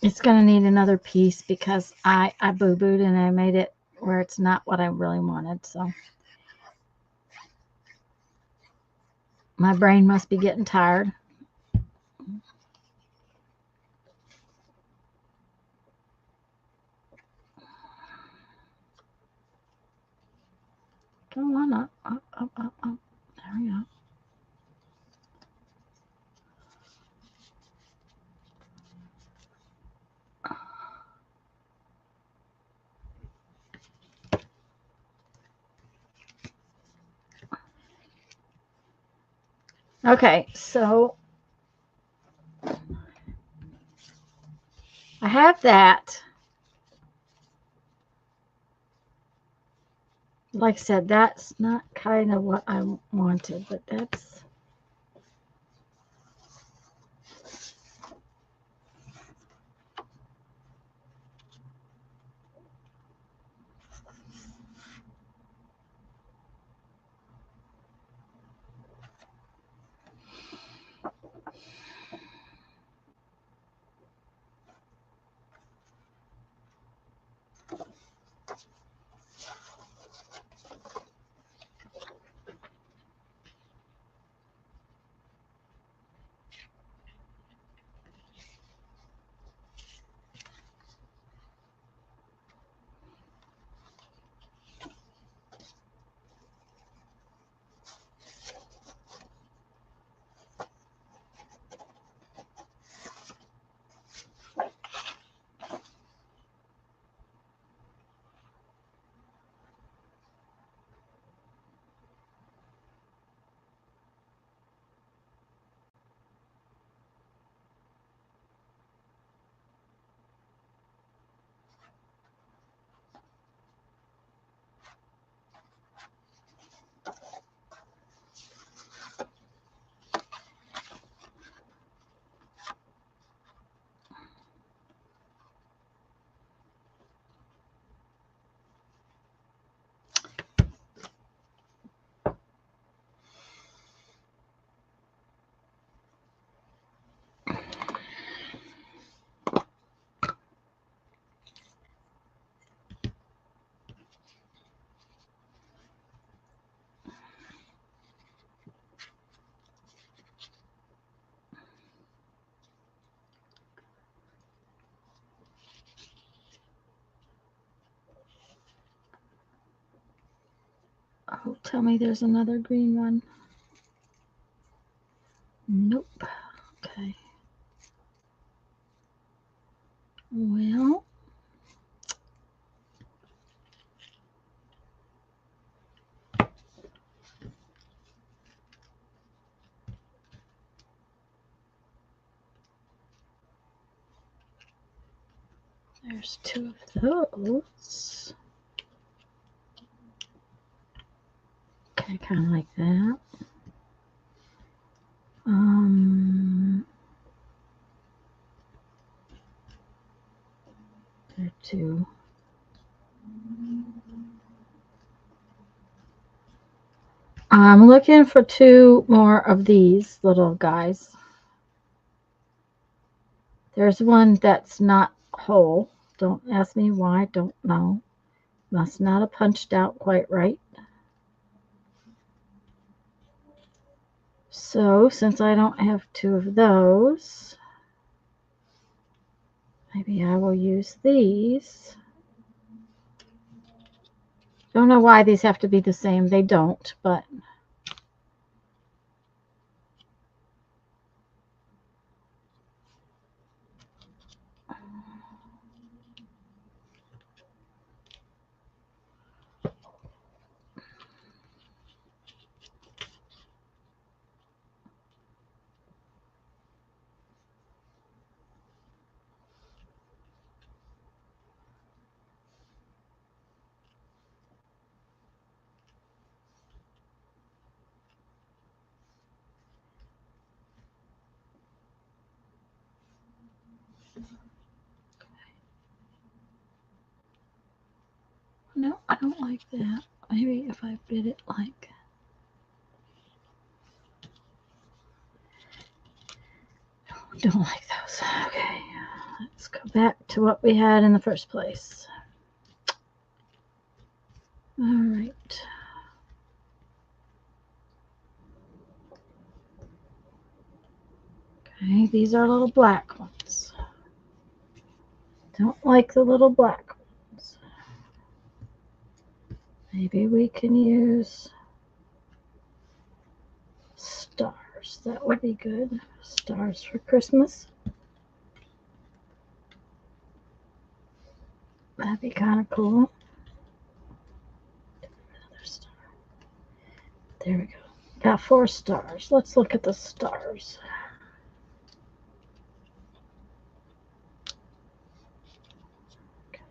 It's going to need another piece because I boo-booed and I made it where it's not what I really wanted. So my brain must be getting tired. Come on up, up, up, up, up. There we go. Okay, so I have that. Like I said, that's not kind of what I wanted, but that's... Oh, tell me there's another green one. Nope. Okay. Well, there's two of those. Okay, kind of like that. There are two. I'm looking for two more of these little guys. There's one that's not whole. Don't ask me why, don't know. Must not have punched out quite right. So, since I don't have two of those, maybe I will use these. Don't know why these have to be the same. They don't, but no, I don't like that. Maybe if I bid it like... Don't like those. Okay, let's go back to what we had in the first place. All right. Okay, these are little black ones. Don't like the little black ones. Maybe we can use stars. That would be good. Stars for Christmas. That'd be kind of cool. Another star. There we go. Got 4 stars. Let's look at the stars. Okay.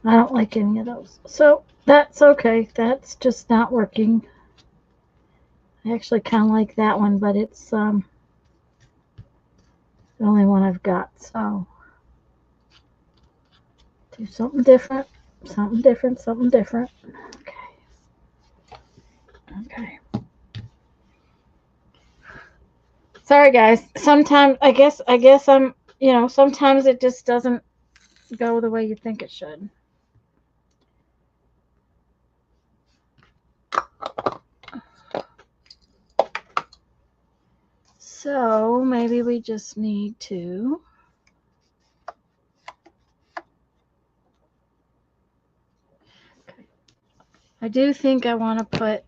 I don't like any of those. So that's okay. That's just not working. I actually kind of like that one, but it's the only one I've got. So do something different, something different, something different. Okay. Okay. Sorry guys. Sometimes I guess I'm, sometimes it just doesn't go the way you think it should. So maybe we just need to I do think I want to put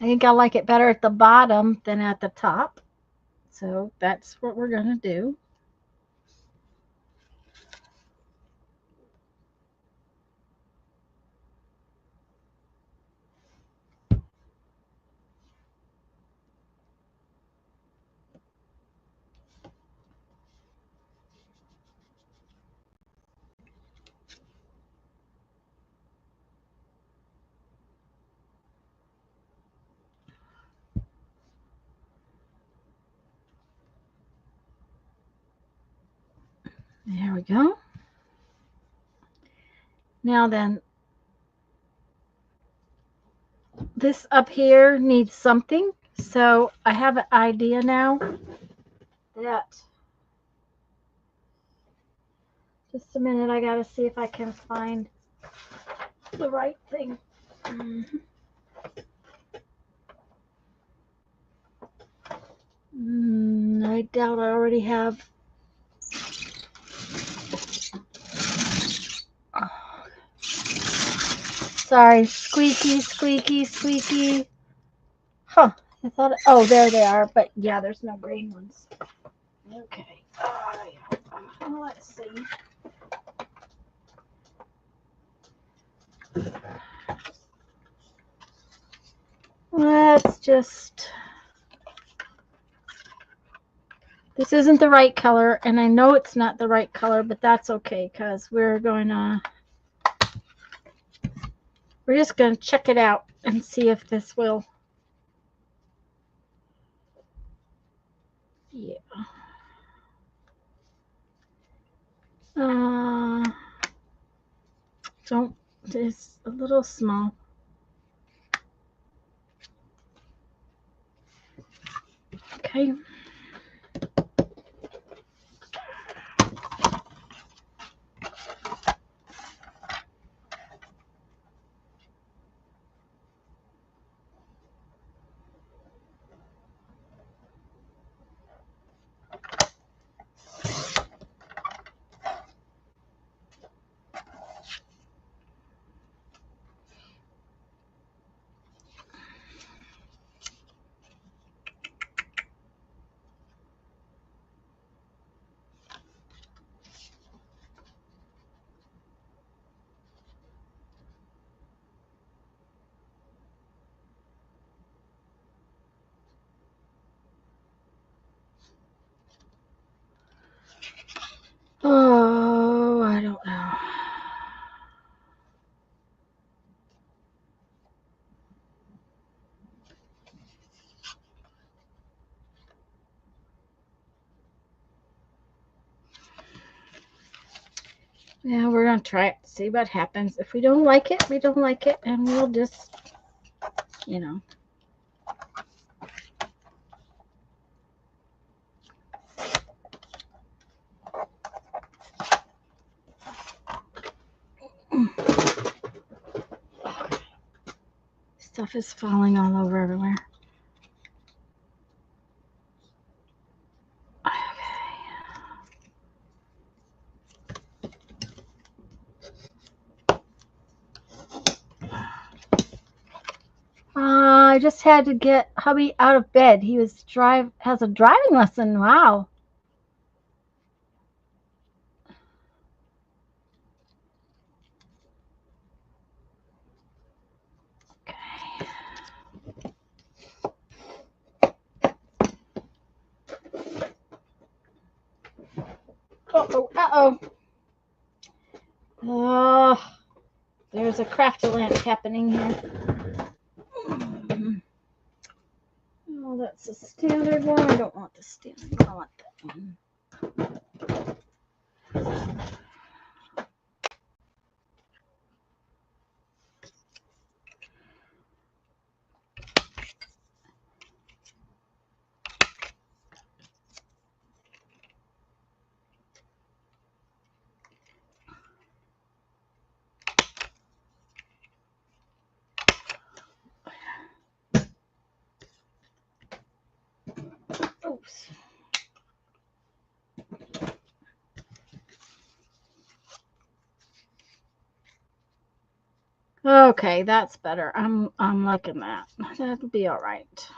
I think I like it better at the bottom than at the top. So that's what we're going to do. There we go. Now then, this up here needs something. So I have an idea now that, just a minute, I got to see if I can find the right thing. I doubt I already have. Sorry, squeaky, squeaky, squeaky. Huh, I thought, oh, there they are, but yeah, there's no green ones. Okay, let's see. Let's just, this isn't the right color, and I know it's not the right color, but that's okay, because we're just going to check it out and see if this will, yeah. Don't, it's a little small. Okay. Oh, I don't know. Yeah, we're going to try it, see what happens. If we don't like it, we don't like it, and we'll just, you know. Stuff is falling all over everywhere. I just had to get hubby out of bed. He has a driving lesson. Wow. Okay. Uh-oh. There's a crafty lamp happening here. Oh, that's a standard one. I don't want the standard one. I want that one. Oops. Okay, that's better. I'm liking that. That'll be all right.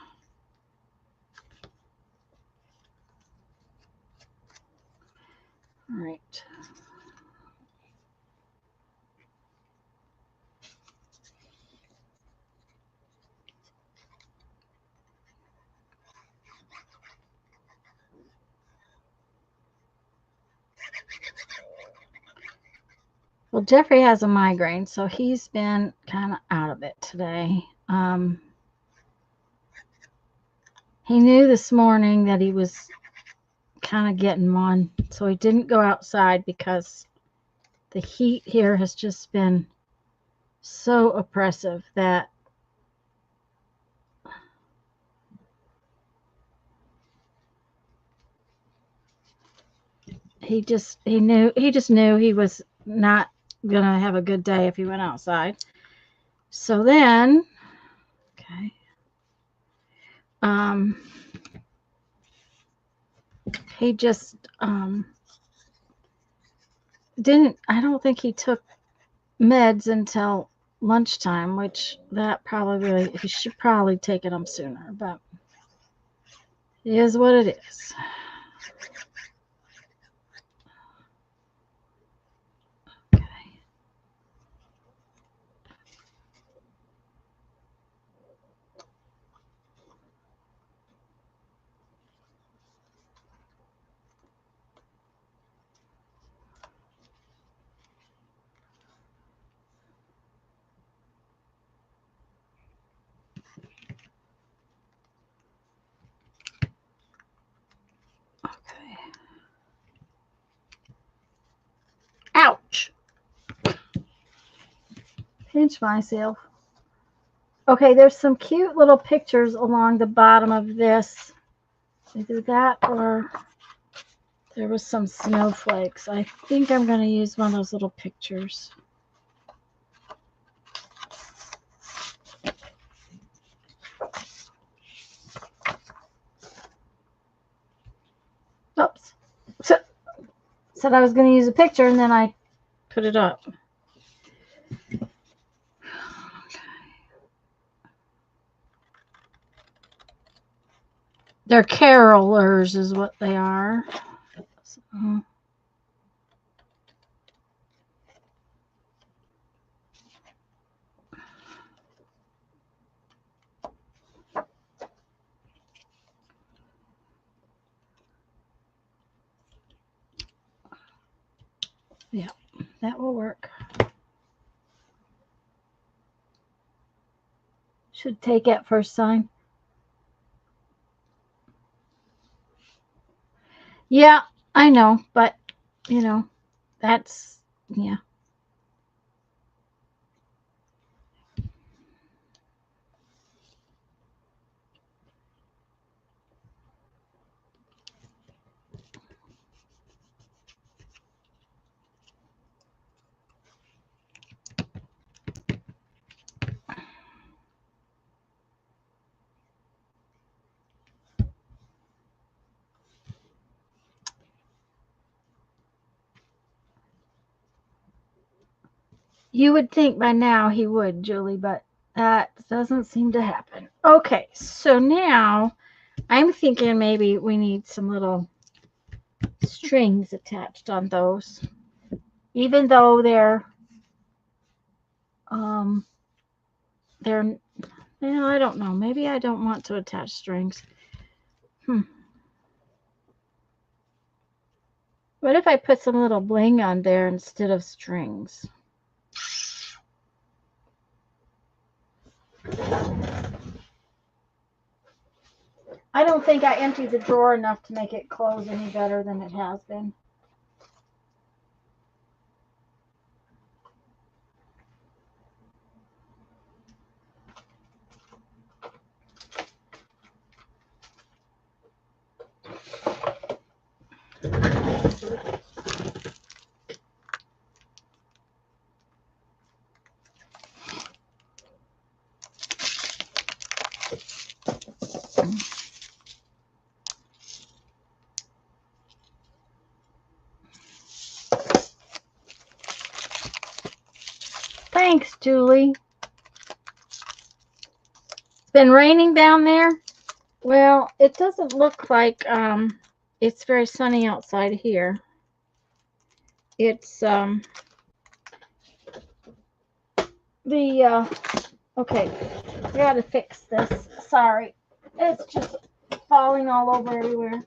All right. Well, Jeffrey has a migraine, so he's been kind of out of it today. He knew this morning that he was kind of getting one, so he didn't go outside because the heat here has just been so oppressive that he just knew he was not gonna have a good day if he went outside. So then, okay, he just didn't. I don't think he took meds until lunchtime, which that probably he should probably taken them sooner, but it is what it is. Okay. Pinch myself. Okay, there's some cute little pictures along the bottom of this. Either that or there was some snowflakes. I think I'm going to use one of those little pictures. Oops. Said I was going to use a picture and then I put it up. They're carolers is what they are. So. Yeah, that will work. Should take at first sign. Yeah, I know, but you know, that's yeah. You would think by now he would, Julie, but that doesn't seem to happen. Okay, so now I'm thinking maybe we need some little strings attached on those. Even though they're well, I don't know. Maybe I don't want to attach strings. What if I put some little bling on there instead of strings? I don't think I emptied the drawer enough to make it close any better than it has been. Thanks, Julie. It's been raining down there. Well, it doesn't look like it's very sunny outside here. It's okay, I gotta fix this. Sorry. It's just falling all over everywhere.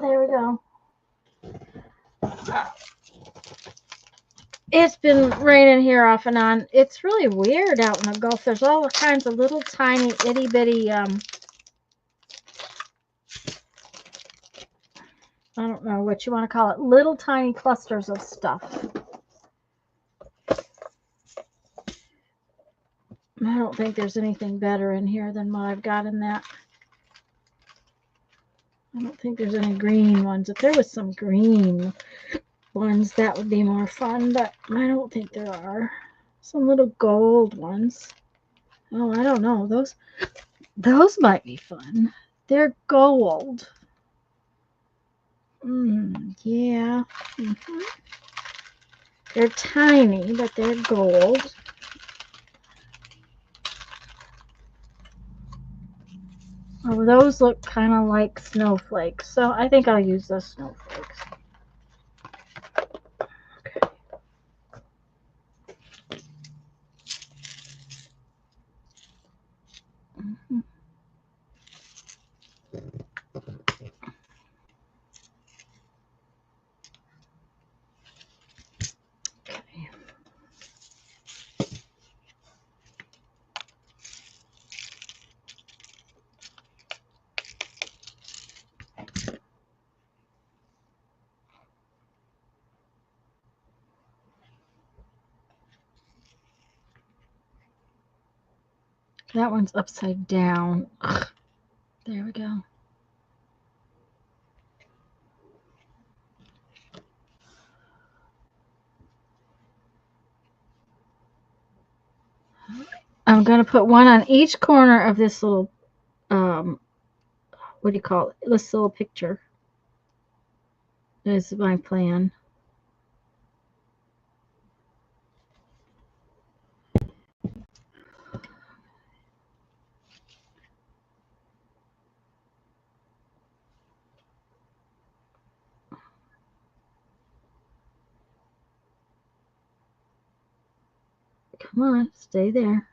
There we go. It's been raining here off and on. It's really weird out in the Gulf. There's all kinds of little tiny itty bitty I don't know what you want to call it, little tiny clusters of stuff. I don't think there's anything better in here than what I've got in that. I don't think there's any green ones. If there was some green ones, that would be more fun, but I don't think there are. Some little gold ones. Oh, I don't know. Those might be fun. They're gold. Yeah. They're tiny, but they're gold. Oh, those look kind of like snowflakes, so I think I'll use those snowflakes. Okay. That one's upside down. Ugh. There we go. I'm going to put one on each corner of this little, what do you call it? This little picture. Is my plan. Come on, stay there.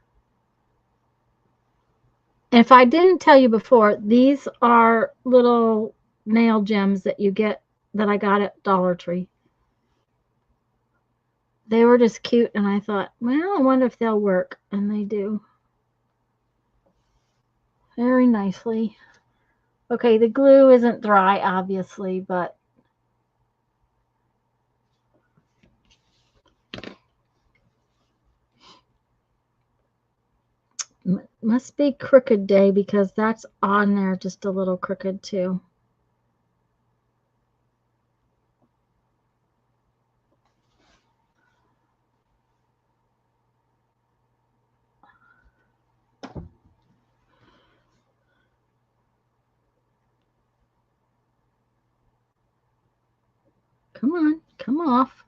If I didn't tell you before, these are little nail gems that you get that I got at Dollar Tree. They were just cute, and I thought, well, I wonder if they'll work, and they do. Very nicely. Okay, the glue isn't dry, obviously, but must be Crooked Day because that's on there just a little crooked too. Come on, come off.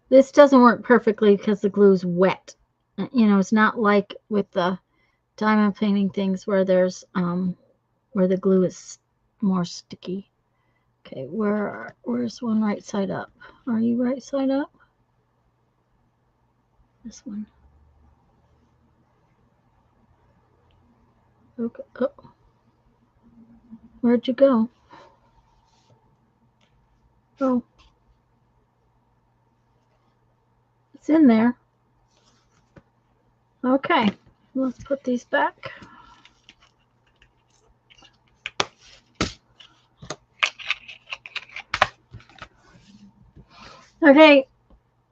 This doesn't work perfectly because the glue's wet. You know, it's not like with the diamond painting things where there's where the glue is more sticky. Okay, where's one right side up? Are you right side up? This one. Okay. Oh. Where'd you go? Oh. It's in there. Okay. Let's put these back. Okay,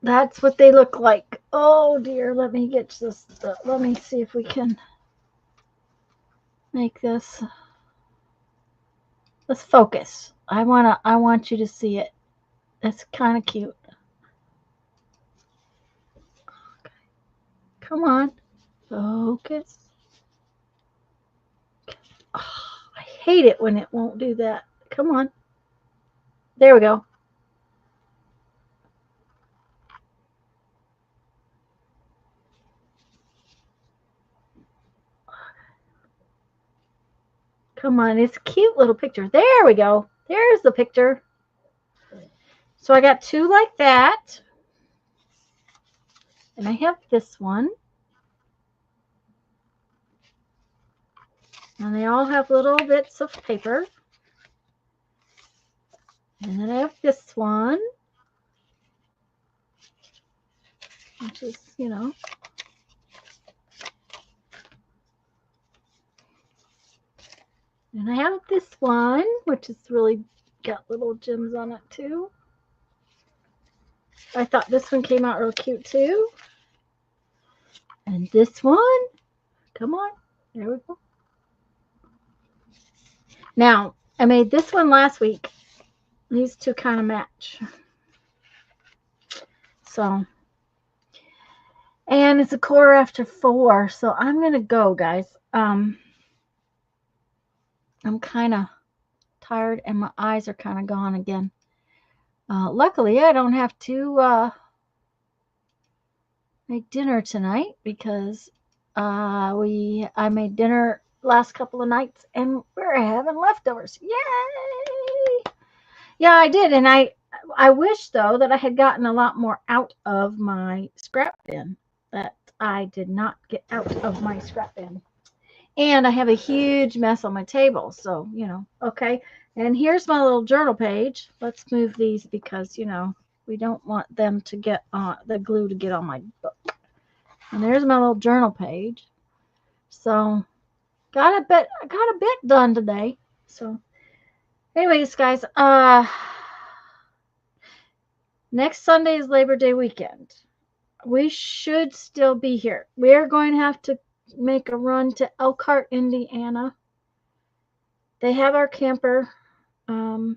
that's what they look like. Oh dear, let me get this. Let me see if we can make this. Let's focus. I want you to see it. It's kind of cute. Okay. Come on, focus. Oh, I hate it when it won't do that. Come on. There we go. Come on, it's a cute little picture. There we go. There's the picture. So I got two like that. And I have this one. And they all have little bits of paper. And then I have this one, which is, you know. And I have this one, which is really got little gems on it too. I thought this one came out real cute too. And this one, come on, there we go. Now, I made this one last week. These two kind of match. So, and it's 4:15, so I'm going to go, guys. I'm kind of tired and my eyes are kind of gone again. Luckily, I don't have to make dinner tonight because I made dinner last couple of nights and we're having leftovers. Yay! Yeah, I did, and I wish though that I had gotten a lot more out of my scrap bin that I did not get out of my scrap bin. And I have a huge mess on my table, so you know, okay. And here's my little journal page. Let's move these because you know we don't want them to get on the glue to get on my book. And there's my little journal page. So got a bit done today. So anyways, guys, next Sunday is Labor Day weekend. we should still be here. We're going to have to make a run to Elkhart, Indiana. They have our camper, and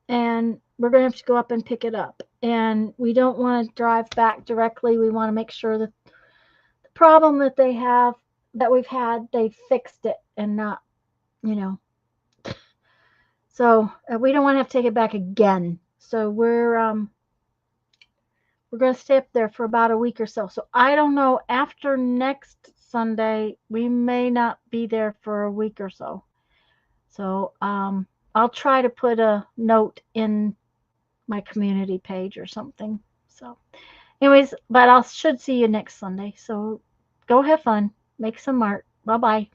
we're going to have to go up and pick it up. And we don't want to drive back directly. We want to make sure that the problem that they have, that we've had, they fixed it and not, you know. So we don't want to have to take it back again. So we're going to stay up there for about a week or so. So I don't know, after next Sunday, we may not be there for a week or so. So I'll try to put a note in my community page or something. So anyways, but I should see you next Sunday. So go have fun. Make some art. Bye-bye.